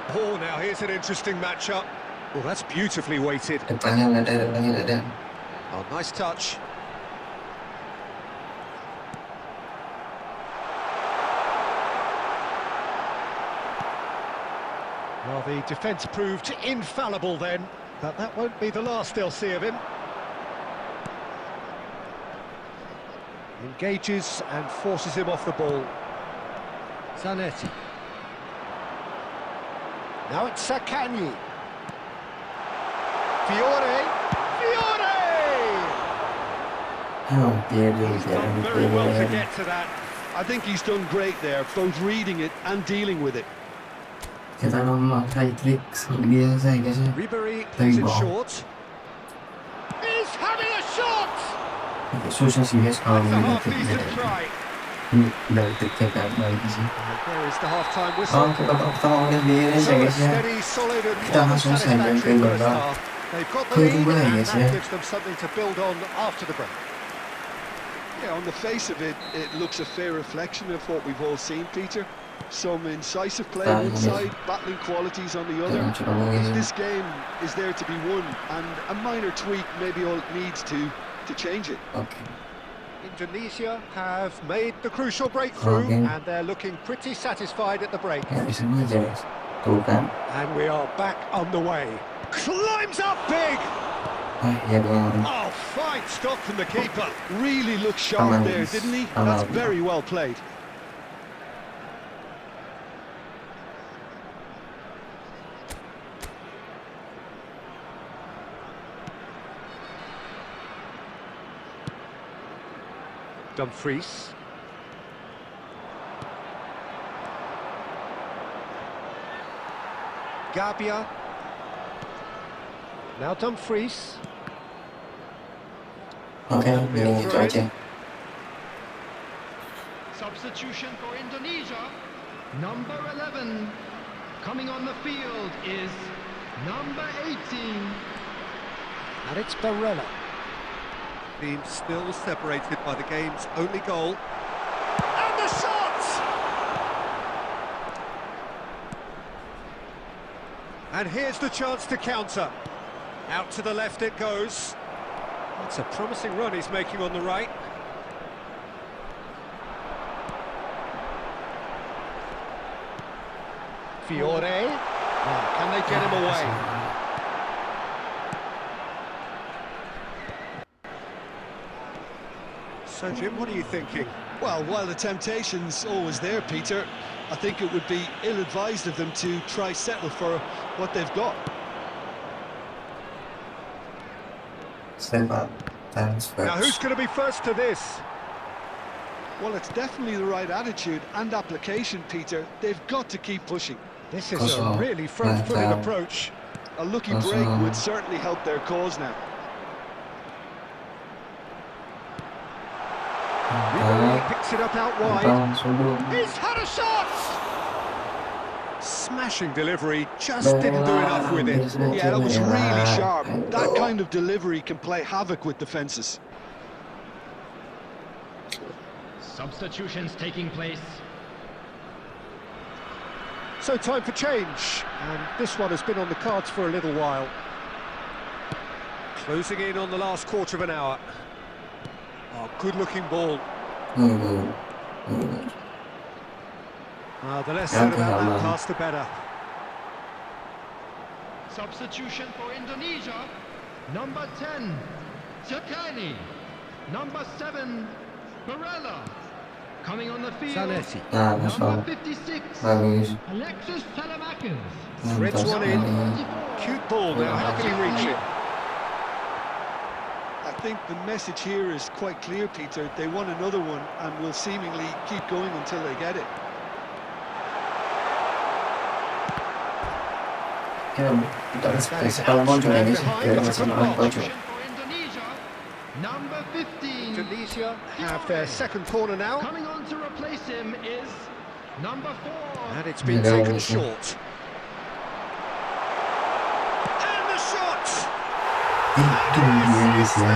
Oh, now here's an interesting matchup. Well, that's beautifully weighted. Oh, nice touch. Well, the defence proved infallible then, but that won't be the last they'll see of him. Engages and forces him off the ball. Zanetti. Now it's Zaccagni. Fiore! He's done very well to get to that. I think he's done great there, both reading it and dealing with it. Kita memakai trik biasa guys ya. Ribery plays it short. He's having a shot! susah sih guys kalau That's a ngeliat half decent try. ini dari triknya kan lagi sih. There is the half-time whistle. Oke, babak pertama udah beres So ya a guys ya. steady, solid and Kita more than langsung saja ke satisfactory first babak half. They've got the lead kedua ya and guys ya. that gives them something to build on after the break. Yeah, on the face of it, it looks a fair reflection of what we've all seen, Peter. Some incisive play on one side, battling qualities on the other. Jangan coba ngomongin. This game is there to be won, and a minor tweak maybe all it needs to change it. Oke. Indonesia have made the crucial breakthrough Okay. and they're looking pretty satisfied at the break. Kayak bisa aja guys. Tuh kan. And we are back underway. Climbs up big! Ya dong. Oh, fine stop from the keeper. Really looked sharp Aman, there, guys. didn't he? Aman. That's very well played. Dumfries. Gabia. Now Dumfries. Oke, ini gitu aja. Substitution for Indonesia. Number 11. Coming on the field is number 18. And it's Barella. Team still separated by the game's only goal. And the shot! And here's the chance to counter. Out to the left it goes. That's a promising run he's making on the right. Fiore. Oh, can they get him away? So, Jim, what are you thinking? Well, while the temptation's always there, Peter, I think it would be ill-advised of them to try settle for what they've got. Step up. Transfer. Now, who's going to be first to this? Well, it's definitely the right attitude and application, Peter. They've got to keep pushing. This is a really front-footed approach. A lucky break would certainly help their cause now. He picks it up out wide. Langsung dulu. He's had a shot! Smashing delivery, just didn't do enough with it. Yeah, that was really sharp. That kind of delivery can play havoc with defences. Substitutions taking place. So time for change, and this one has been on the cards for a little while. Closing in on the last quarter of an hour. Oh, good-looking ball. The less said about that pass, the better. Substitution for Indonesia. Number 10, Zakani. Number 7, Barella. Coming on the field, Zanetti. number 56, Bagus. Alexis Salamakis. Threads one in. Mantap. Cute ball now, how can he reach it? I think the message here is quite clear, Peter. They want another one and will seemingly keep going until they get it. Kita spesial muncul ya guys. Biar masih malam muncul. Substitution for Indonesia. Number 15. Indonesia have their second corner now, Coming on to replace him is number 4. and it's been Yeah, taken yeah. short. And the shot! Itu dia guys ya.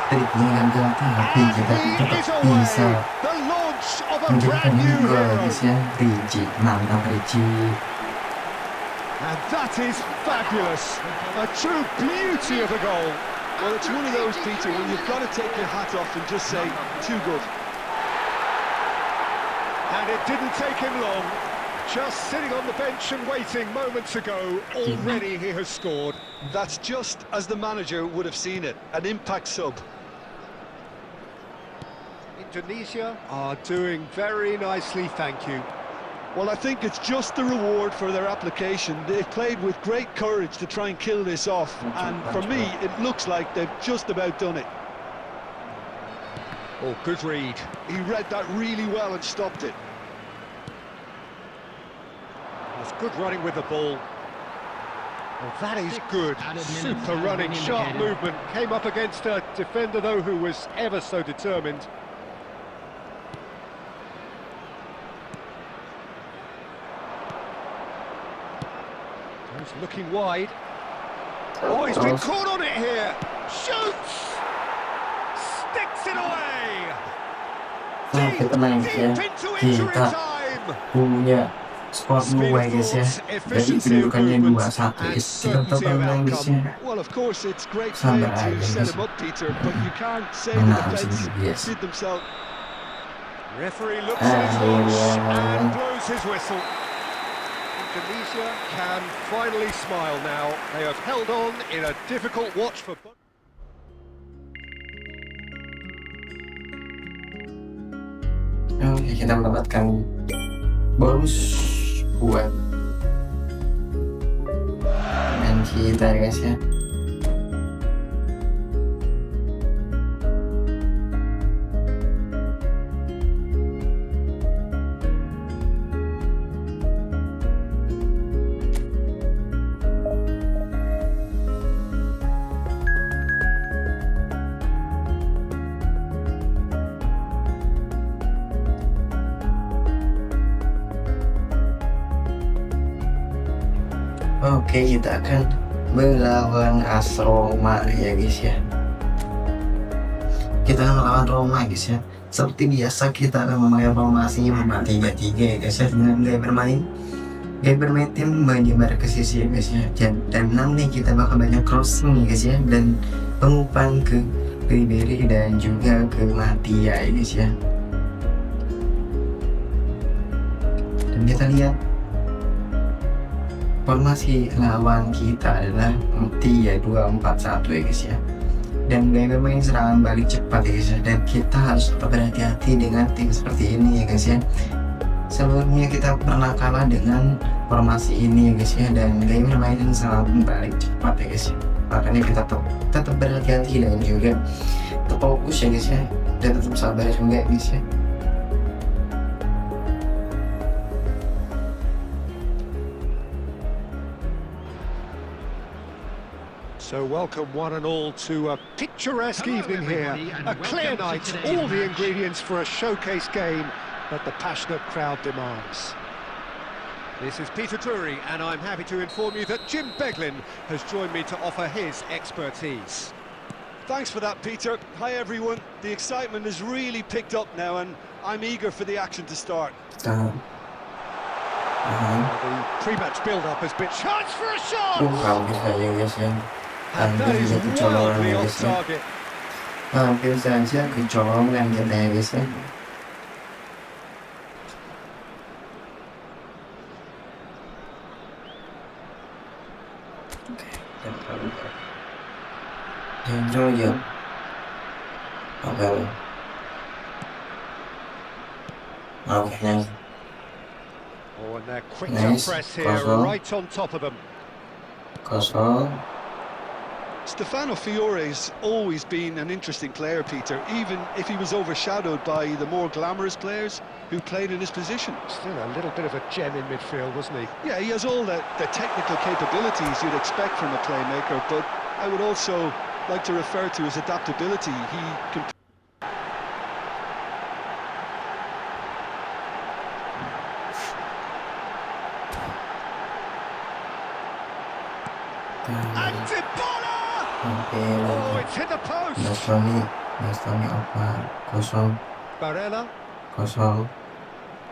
Triknya gagal tapi And kita he tetap is away! bisa The launch of a menjadikan brand new gol hero! guys ya. Ricci, mantap Ricci. And that is fabulous! A true beauty of a goal! Well, it's one of those, Peter, when you've got to take your hat off and just say, too good. And it didn't take him long. Just sitting on the bench and waiting moments ago, already he has scored. That's just as the manager would have seen it, an impact sub. Indonesia are doing very nicely, thank you. Well, I think it's just the reward for their application. They've played with great courage to try and kill this off, and for me, it looks like they've just about done it. Oh, good read. He read that really well and stopped it. That's good running with the ball. Well, that is good. Super running, sharp movement. Came up against a defender, though, who was ever so determined. He's looking wide. Oh, he's been caught on it here. Shoots! Sticks it away! Nah, kita main ya. Kita punya skor 2 guys ya. Jadi kedudukannya 2-1 guys. Kita tetap menang guys ya. Sabar aja guys. Menang abis ini guys. Referee looks at his watch and blows his whistle. Indonesia can finally smile now. They have held on in a difficult watch for both. Oke, kita mendapatkan bonus buat main kita ya guys ya. Oke, kita akan melawan AS Roma ya guys ya. Kita akan melawan Roma guys ya. Seperti biasa kita akan memakai formasi 4-3-3 ya guys ya. Dengan gaya bermain tim menyebar ke sisi ya guys ya. Dan 6 nih kita bakal banyak crossing ya guys ya. Dan pengumpan ke Ribery dan juga ke Matia ya guys ya. Dan kita lihat formasi lawan kita adalah 3-2-4-1 ya guys ya. Dan gaya bermain serangan balik cepat ya guys ya. Dan kita harus tetap berhati-hati dengan tim seperti ini ya guys ya. Sebelumnya kita pernah kalah dengan formasi ini ya guys ya. Dan gaya bermain yang serangan balik cepat ya guys ya. Makanya kita tetap berhati-hati dan juga tetap fokus ya guys ya. Dan tetap sabar juga ya guys ya. So welcome one and all to a picturesque evening here. A clear night, all the ingredients for a showcase game that the passionate crowd demands. This is Peter Drury, and I'm happy to inform you that Jim Beglin has joined me to offer his expertise. Thanks for that, Peter. Hi, everyone. The excitement has really picked up now, and I'm eager for the action to start. The pre-match build-up has been chance for a shot! And that is wildly off target. Hampir saja kecolongan kita ya guys ya. Enjoy ya. Oke. Nice. Oh, and they're quick to press here, right on top of them. Kosong. Stefano Fiore's always been an interesting player, Peter, even if he was overshadowed by the more glamorous players who played in his position. Still a little bit of a gem in midfield, wasn't he? Yeah, he has all the technical capabilities you'd expect from a playmaker, but I would also like to refer to his adaptability. He can... Oh, it's hit the post! Bastoni apa? Kosong. Barella. Kosong.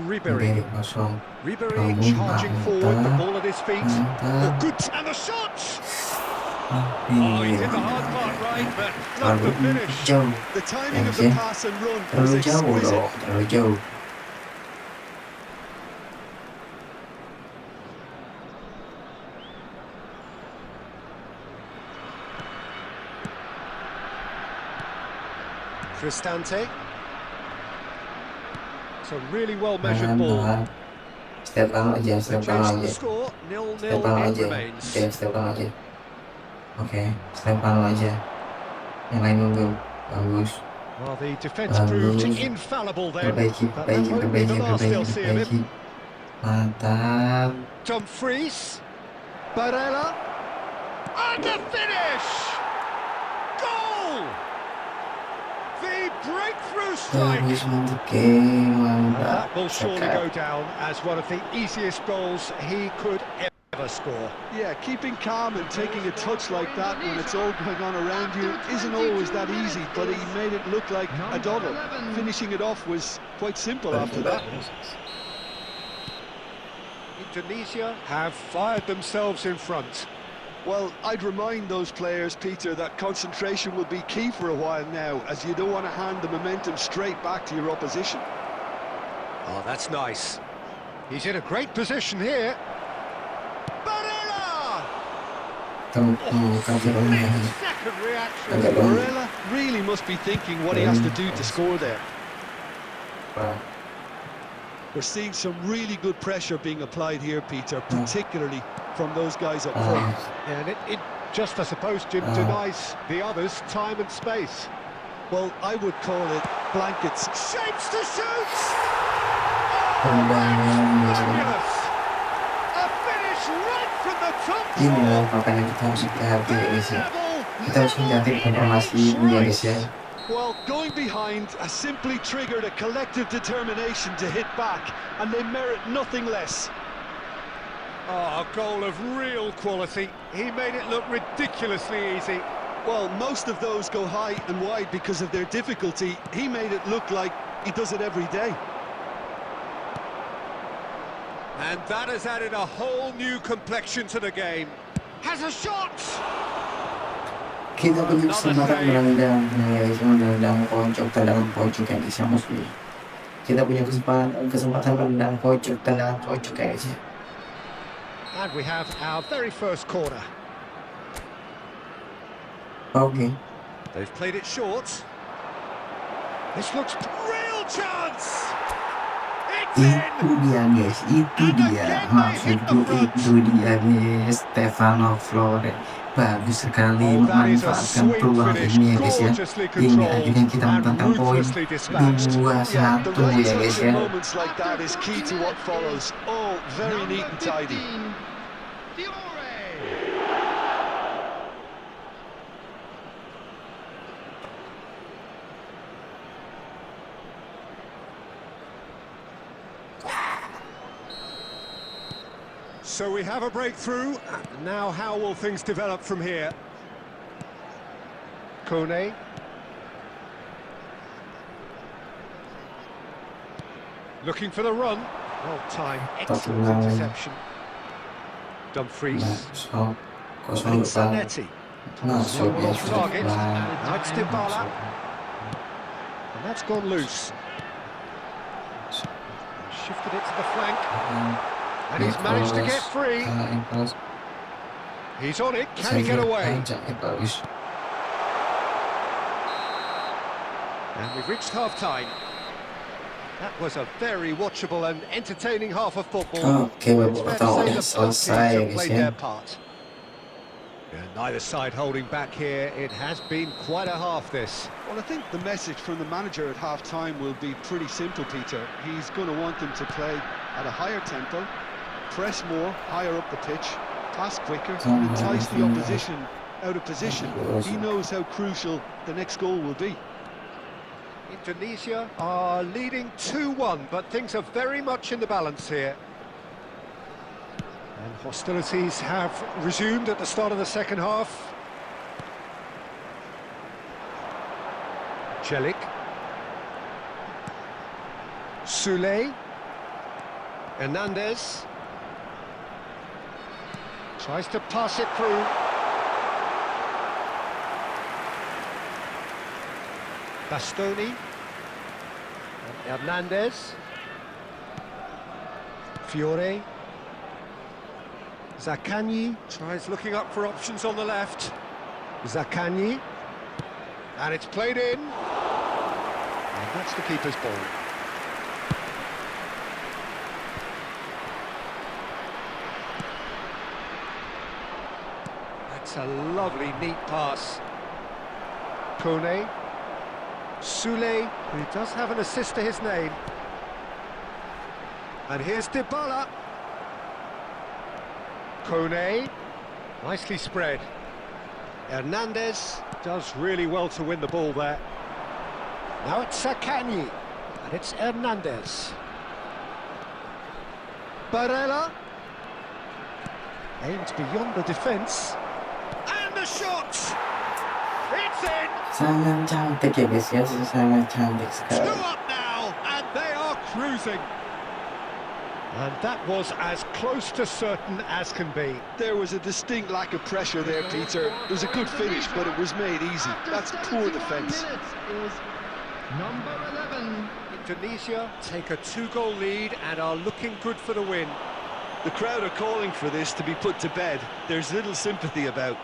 Ribery. Kosong. Ribery charging forward, the ball at his feet. Oh, good, and the shot! Oh, he hit the hard part right, but not the finish. The timing of the pass and run was exquisite. Terlalu jauh. Cristante. It's a really well measured ball. Step down aja, step down aja. Score, 0-0 Step down it aja. remains. Oke, step down aja. Oke, step down aja. Yang lain nunggu. Bagus. Well, the defence proved infallible then. Perbaiki. Perbaiki. Mantap. Dumfries. Barella. And the finish! Goal! The breakthrough strike! Bagus mantap game, And mantap. that will surely Cakep. go down as one of the easiest goals he could ever score. Yeah, keeping calm and taking a touch like that when it's all going on around you isn't always that easy, but he made it look like a doddle. Finishing it off was quite simple after that. Indonesia have fired themselves in front. Well, I'd remind those players, Peter, that concentration will be key for a while now, as you don't want to hand the momentum straight back to your opposition. Oh, that's nice. He's in a great position here. Barella! Second reaction. Varela really must be thinking what he has to do to score there. We're seeing some really good pressure being applied here, Peter, particularly from those guys up front. Yeah, and it just, I suppose, Jim, denies the others time and space. Well, I would call it blankets. Shapes to shoot! Fabulous! A finish right from the top Ini drawer. loh makanya kita harus hati-hati ya guys ya. Kita harus menjadi informasi ini ya guys ya. Well, going behind has simply triggered a collective determination to hit back, and they merit nothing less. Oh, a goal of real quality. He made it look ridiculously easy. Well, most of those go high and wide because of their difficulty. He made it look like he does it every day. And that has added a whole new complexion to the game. Has a shot! Kita punya kesempatan menendang ya guys, menendang pojok tendangan pojok ya guys ya maksudnya. Kita punya kesempatan menendang pojok tendangan pojok ya guys ya. And we have our very first corner. Oke. They've played it short. This looks real chance! It's Itu in! dia guys, itu dia maksudku, itu dia guys, Stefano Flore bagus sekali Oh, that is a memanfaatkan sweet peluang finish, ini ya guys ya, gorgeously hingga controlled akhirnya kita and mendatang poin ruthlessly dispatched. 2-1 The ya right guys touch ya. in moments like that is key to what follows. Oh, very neat and tidy. So we have a breakthrough. Now how will things develop from here? Kone. Looking for the run. Well timed. Excellent interception. Dumfries. So, And it's Zanetti. so Well off target. Nah. Now it's Dybala. And that's gone loose. Shifted it to the flank. And he's managed to get free. He's on it. Can he get away? And we've reached half-time. That was a very watchable and entertaining half of football. Okay, It's fair to say udah that both teams selesai have guys played ya. their part. And neither side holding back here. It has been quite a half, this. Well, I think the message from the manager at half-time will be pretty simple, Peter. He's going to want them to play at a higher tempo, press more, higher up the pitch, pass quicker, and entice the opposition out of position. He knows how crucial the next goal will be. Indonesia are leading 2-1, but things are very much in the balance here. And hostilities have resumed at the start of the second half. Celik. Sule. Hernandez. Tries to pass it through. Bastoni. And Hernandez. Fiore. Zaccagni tries looking up for options on the left. Zaccagni. And it's played in. And that's the keeper's ball. That's a lovely, neat pass. Kone. Sule, who does have an assist to his name. And here's Dybala. Kone, nicely spread. Hernandez. Does really well to win the ball there. Now it's Sakani, and it's Hernandez. Barella. Aimed beyond the defence. And the shot! It's in! Sangat cantik ya guys ya, sangat cantik Two sekali. up now, and they are cruising. And that was as close to certain as can be. There was a distinct lack of pressure there, Peter. It was a good finish, but it was made easy. That's poor defence. Is number 11. Indonesia take a 2-goal lead and are looking good for the win. The crowd are calling for this to be put to bed. There's little sympathy about.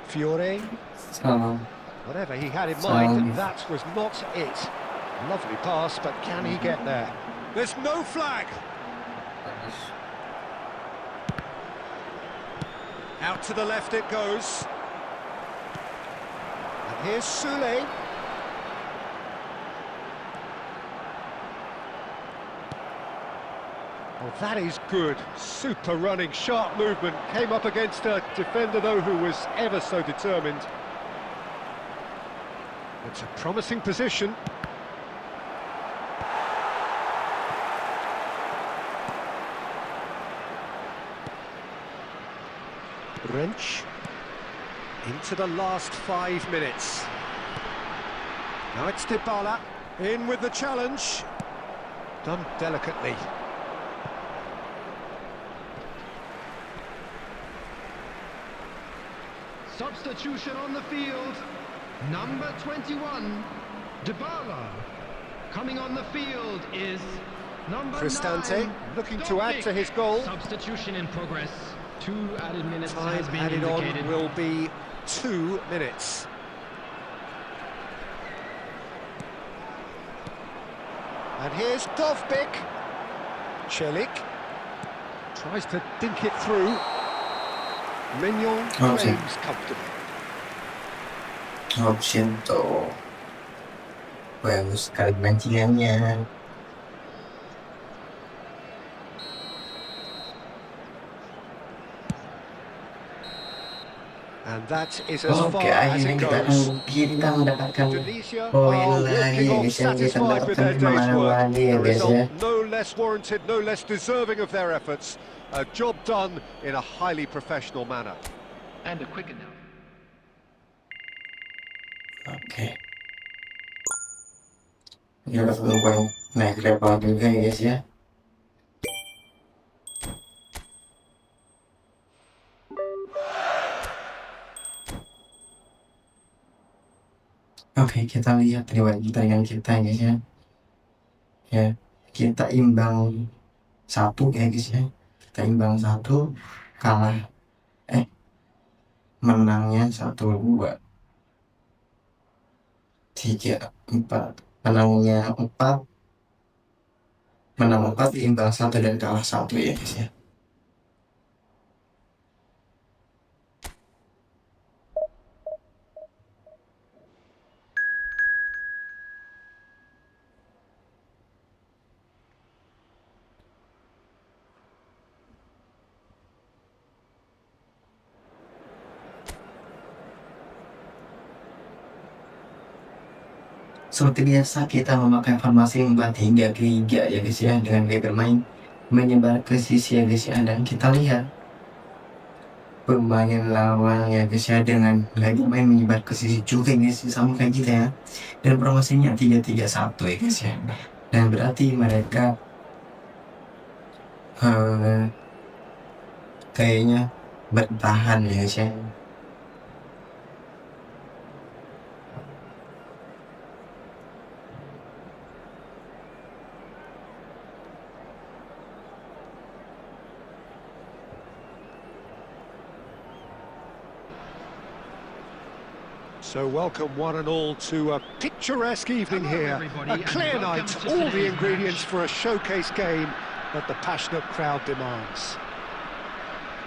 Fiore, Salam. whatever he had in Salam. mind, that was not it. Lovely pass, but can he get there? There's no flag. Out to the left it goes. And here's Sule. Oh, that is good. Super running, sharp movement. Came up against a defender, though, who was ever so determined. It's a promising position. Wrench into the last 5 minutes. Now it's Dybala in with the challenge. Done delicately. Substitution on the field. Number 21, Dybala. Coming on the field is number Cristante 9, looking to add to his goal. Substitution in progress. 2 added minutes Time has been added indicated. on will be 2 minutes. And here's Dovbik. Celik tries to dink it through. Mignon Okay. claims comfortably. Option tuh bagus sekali mancingannya. And that is as Oke, far as akhirnya it kita goes. mendapatkan Indonesia poin are lagi walking ya off guys ya. Kita satisfied with mendapatkan their day's kemenangan work. lagi A ya guys ya. result no less warranted, no less deserving of their efforts. A job done in a highly professional manner. And a quick note. Oke. Ini udah peluang naik level juga ya guys ya. Oke, kita lihat riwayat pertandingan kita ya guys ya. Ya, kita imbang 1 ya guys ya. Kita imbang 1, kalah menangnya 1-2, 3, 4, menangnya 4, menang 4, imbang 1 dan kalah 1 ya guys ya. Seperti biasa kita memakai formasi 4-3-3 ya guys ya, dengan gaya bermain menyebar ke sisi ya guys ya. Dan kita lihat pemain lawan ya guys ya, dengan gaya bermain menyebar ke sisi juga guys, sama kayak kita ya. Dan formasinya 3-3-1 ya guys ya. Dan berarti mereka kayaknya bertahan ya guys ya. So welcome one and all to a picturesque evening Hello, here. everybody, A and clear welcome night, to all the today's ingredients match. for a showcase game that the passionate crowd demands.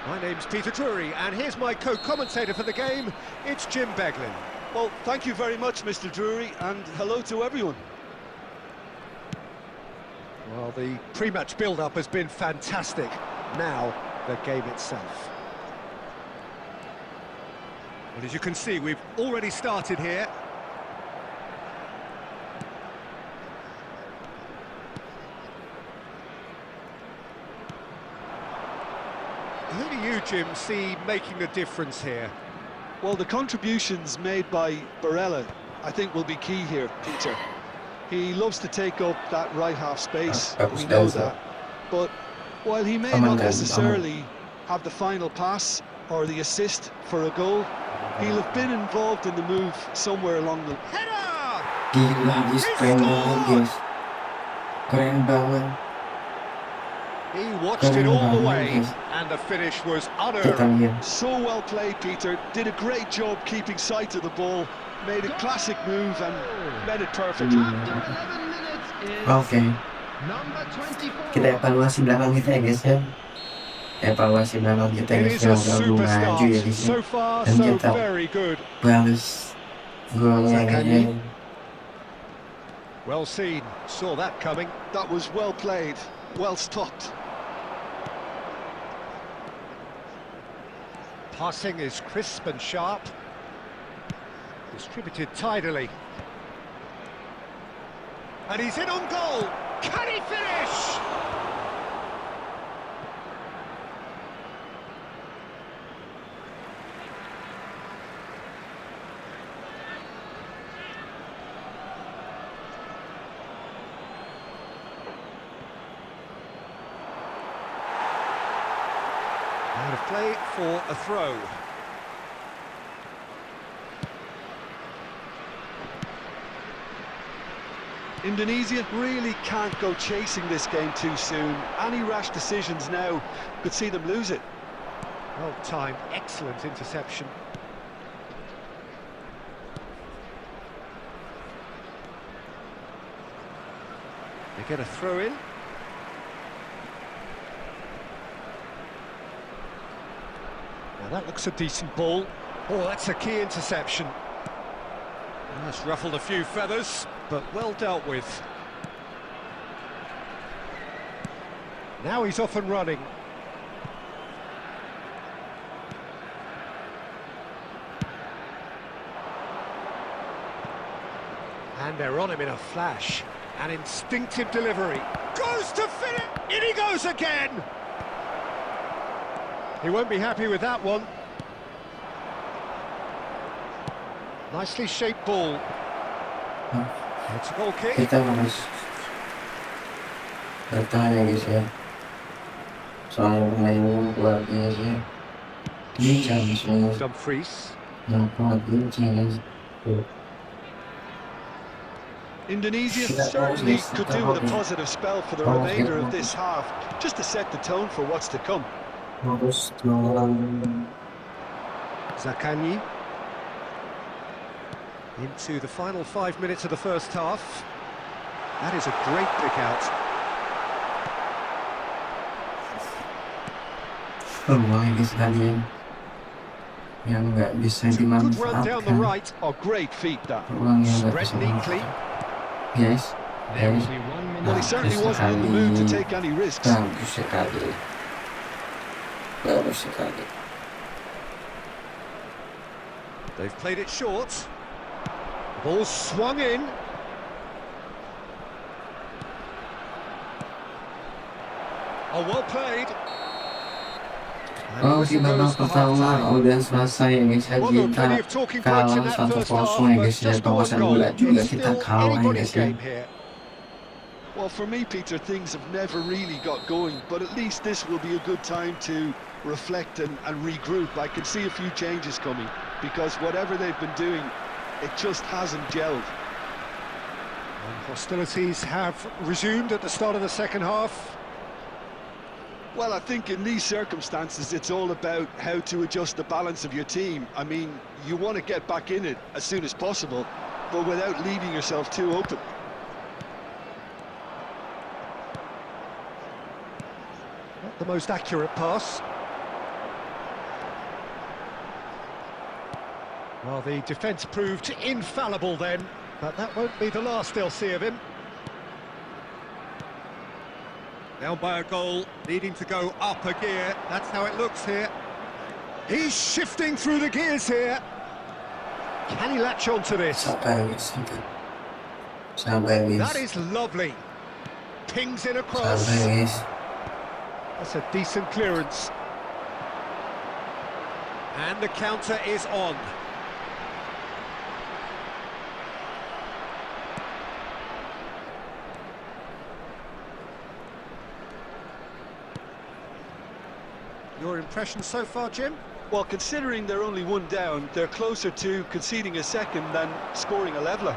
My name's Peter Drury, and here's my co-commentator for the game, it's Jim Beglin. Well, thank you very much, Mr. Drury, and hello to everyone. Well, the pre-match build-up has been fantastic. Now, the game itself. Well, as you can see, we've already started here. Who do you, Jim, see making a difference here? Well, the contributions made by Barella, I think, will be key here, Peter. He loves to take up that right half space, we know that. But while he may not necessarily have the final pass or the assist for a goal, he'll have been involved in the move somewhere along the... Header! Gila, guys, keren banget guys. Keren banget. He watched it all the way, and the finish was Kita unearned. lihat. So well played, Peter. Did a great job keeping sight of the ball. Made a classic move and met it perfectly. After 11 minutes is Oke, number 24. kita evaluasi belakang kita ya guys ya. Evaluasi belakang kita It guys is yang a udah belum maju superstar. ya guys ya. So far, Dan so kita very good. balas golnya guys ya. Well seen. Saw that coming. That was well played, well stopped. Passing is crisp and sharp. Distributed tidily. And he's in on goal. Can he finish? Out of play for a throw. Indonesia really can't go chasing this game too soon. Any rash decisions now could see them lose it. Well timed, excellent interception. They get a throw in. Now that looks a decent ball. Oh, that's a key interception. That's ruffled a few feathers, but well dealt with. Now he's off and running. And they're on him in a flash. An instinctive delivery. Goes to finish! In he goes again! He won't be happy with that one. Nicely shaped ball. It's a goal kick. Kita harus bertahan ya guys ya. Soalnya pemain luar biasa ya. Lincah semua. Dumfries. Yang kuat lincah guys. Indonesia certainly could do with a positive spell for the remainder of this half, just to set the tone for what's to come. Fokus Lawan. Zakani. Into the final 5 minutes of the first half. That is a great pick out. Peluang guys tadi yang nggak bisa Good run down the dimanfaatkan. right. A great feat, that. Peluang yang nggak Spread bisa neatly. guys. There will Guys, be 1 minute. Well, he certainly wasn't in the mood to take any risks. bagus sekali. Bagus sekali. They've played it short. Ball swung in. Oh, well played. And Oh, whistle di babak goes for pertama half-time. udah selesai ya guys ya. Well, there were Kita plenty of talking points in kalah that first 1-0 half, ya but guys ya. just one Kawasan goal. bola juga It's kita still kalah ya anybody's guys ya. game here. Well, for me, Peter, things have never really got going, but at least this will be a good time to reflect and regroup. I can see a few changes coming, because whatever they've been doing, it just hasn't gelled. And hostilities have resumed at the start of the second half. Well, I think in these circumstances, it's all about how to adjust the balance of your team. I mean, you want to get back in it as soon as possible, but without leaving yourself too open. Not the most accurate pass. Well, the defence proved infallible then, but that won't be the last they'll see of him. Down by a goal, needing to go up a gear. That's how it looks here. He's shifting through the gears here. Can he latch on to this? Sabar guys, sabar guys, That is lovely. Pings in sabar across. guys. That's a decent clearance. And the counter is on. Your impression so far, Jim? Well, considering they're only one down, they're closer to conceding a second than scoring a leveller.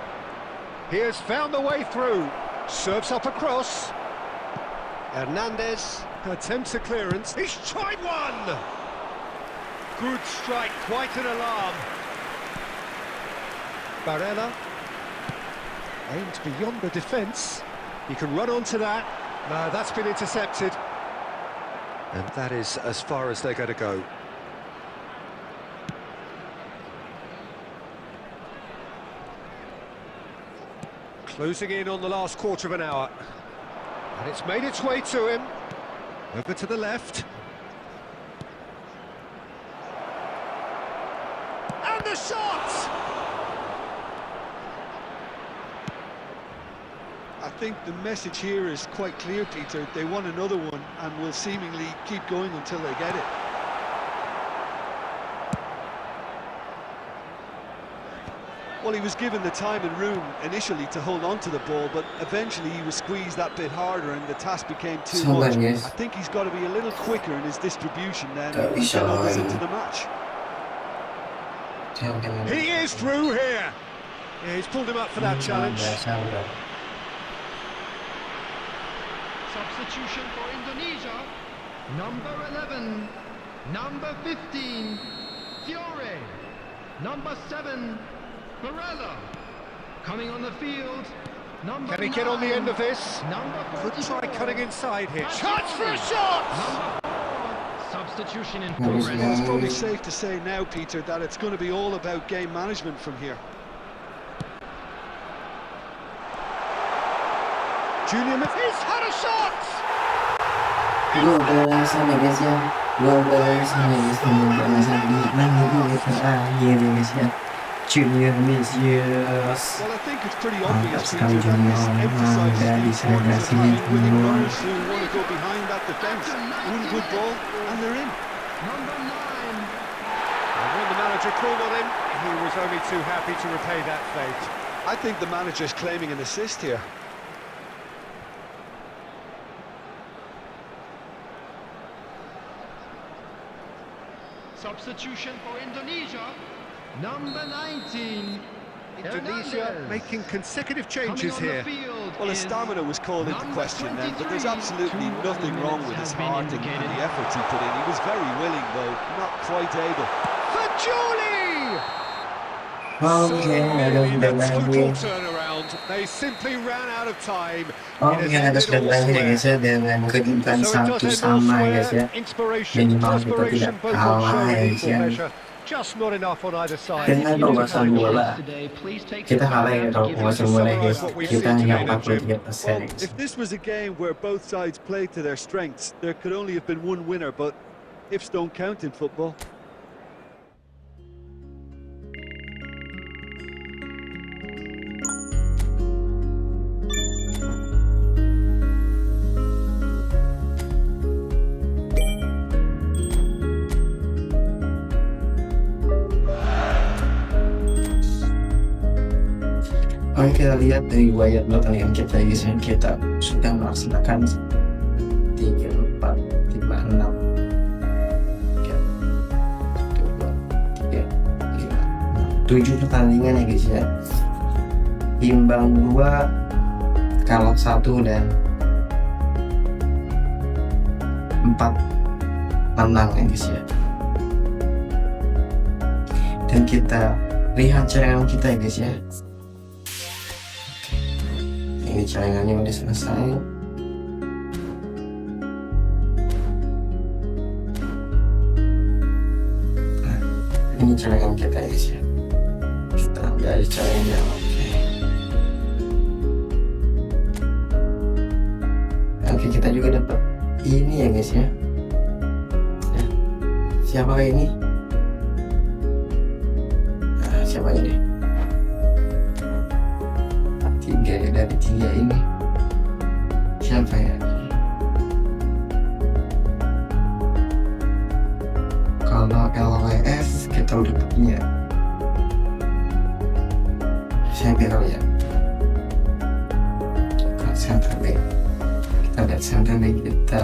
He has found the way through. Serves up across. Hernandez attempts a clearance. He's tried one! Good strike, quite an alarm. Barella aimed beyond the defence. He can run onto that. No, that's been intercepted. And that is as far as they're going to go. Closing in on the last quarter of an hour. And it's made its way to him. Over to the left. And the shot! I think the message here is quite clear, Peter. They want another one and will seemingly keep going until they get it. Well, he was given the time and room initially to hold on to the ball, but eventually he was squeezed that bit harder and the task became too much. I think he's got to be a little quicker in his distribution then and get others into the match. He is through here. Yeah, he's pulled him up for that challenge. Substitution for Indonesia. Number 11. Number 15. Fiore. Number 7. Barella. Coming on the field. Number Can he get on the 9, end of this? Number Could try 44. cutting inside here. That's Chance for a it. shot! Number 4. Substitution in Well, progress. it's probably safe to say now, Peter, that it's going to be all about game management from here. Julian, he's had a shot! Gol bersama guys ya, gol bersama guys, bersama di menit terakhir guys ya. Junior Mesias. Well, I think it's pretty Mantap obvious, sekali Peter, that this Junior, emphasises dari the importance of selebrasinya having winning Junior. runners who want to go behind that defence. One good ball, and they're in. Number 9. And when the manager called on him, he was only too happy to repay that fate. I think the manager's claiming an assist here. Substitution for Indonesia. Number 19. Indonesia Hernandez. making consecutive Coming changes on the here. field Well, his is stamina was called into number question then, but there's 23. absolutely 2 nothing wrong with minutes his have been heart and indicated. the efforts he put in. He was very willing, though, not quite able. For Julie! Oke, ada Really, sudah that's lagi. total turnaround. They simply ran out of time. Oke, It has ada ended sudah all berakhir square. guys ya dengan kedudukan So it does 1 end sama all guys ya. square. Inspiration, Minimal kita perspiration, tidak both on show kalah in guys equal ya. measure. Just not enough on either side. Dengan penguasaan bola kita kalah ya kalau penguasaan bola guys. Kita hanya 43% guys. If this was a game where both sides played to their strengths, there could only have been one winner, but ifs don't count in football. Oke, kita lihat dari riwayat pertandingan kita guys ya. Kita sudah melaksanakan 3, 4, 5, 6 7 pertandingan ya guys ya. Imbang 2, kalah 1 dan 4 menang ya guys ya. Dan kita lihat cadangan kita ya guys ya. Ini cadangannya udah selesai. Nah, ini cadangan kita guys ya. Kita ambil aja cadangannya. Oke, kita juga dapat ini ya guys ya. Nah, siapa ini? Nah, siapa ini? dari 3 ini siapa ya? Kalau LWS kita udah punya, siapa ya? Center back, kita lihat center back kita.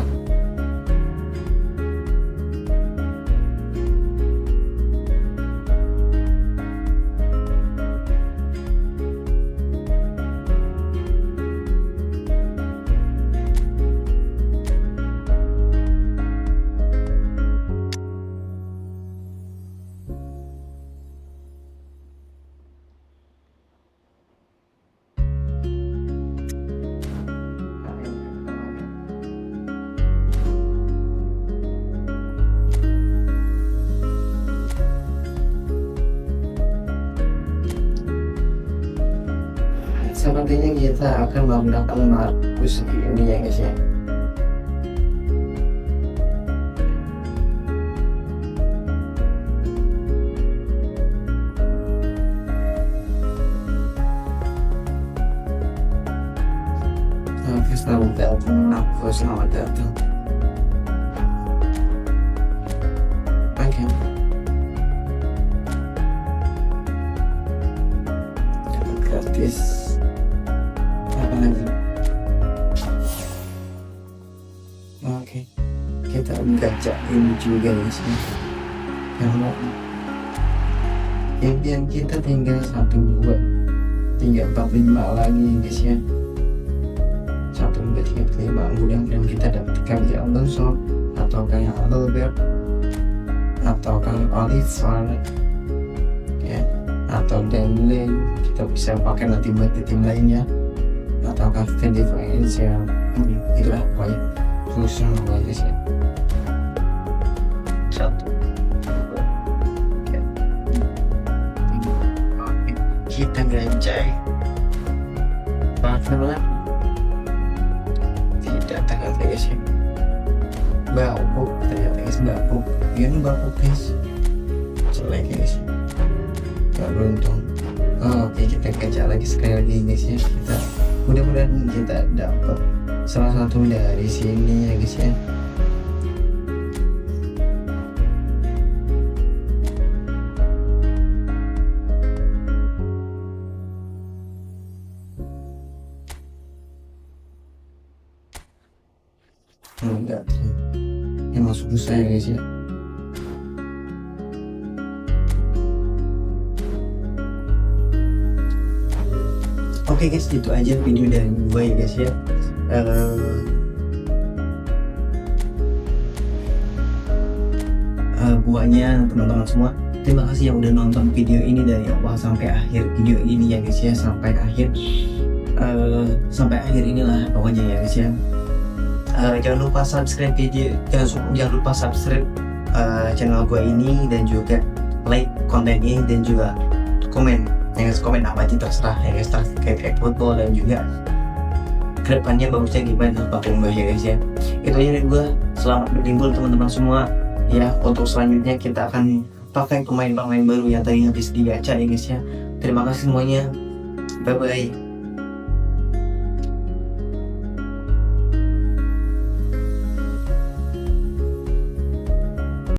Sepertinya kita akan menggunakan Markus ini ya guys ya. Selamat datang, Markus, selamat datang. Oke. Dapat gratis. Apa lagi? Oke, kita gacak ini juga guys ya. Karena impian kita tinggal 1, 2, 3, 4, 5 lagi guys ya. 1, 2, 3, 4, 5. Mudah-mudahan kita dapatkan ya Alonso atau kayak Albert atau kayak Oliver ya, atau Dembele kita bisa pakai nanti buat di tim lainnya, atau Captain Differential itulah pokoknya krusial guys ya. 1, 2, 3, 4. Kita gancai partner tidak tanggal guys ya. Bapuk ternyata guys, bapuk ini bapuk guys, jelek guys, gak beruntung. Oke, kita kejar lagi sekali lagi guys ya. Kita mudah-mudahan kita dapat salah satu dari sini ya guys ya. Enggak, emang susah ya guys ya. Oke guys, itu aja video dari gue ya guys ya. Buatnya teman-teman semua, terima kasih yang udah nonton video ini dari awal sampai akhir video ini ya guys ya, sampai akhir inilah pokoknya ya guys ya. Jangan lupa subscribe jangan lupa subscribe channel gue ini, dan juga like konten ini, dan juga komen ya guys, komen apa aja terserah ya guys, terkait Efootball dan juga kedepannya bagusnya gimana pakai mbak ya guys ya. Itu aja dari gue, selamat berlimbul teman-teman semua ya. Untuk selanjutnya kita akan pakai pemain-pemain baru yang tadi habis digacha ya guys ya. Terima kasih semuanya, bye bye.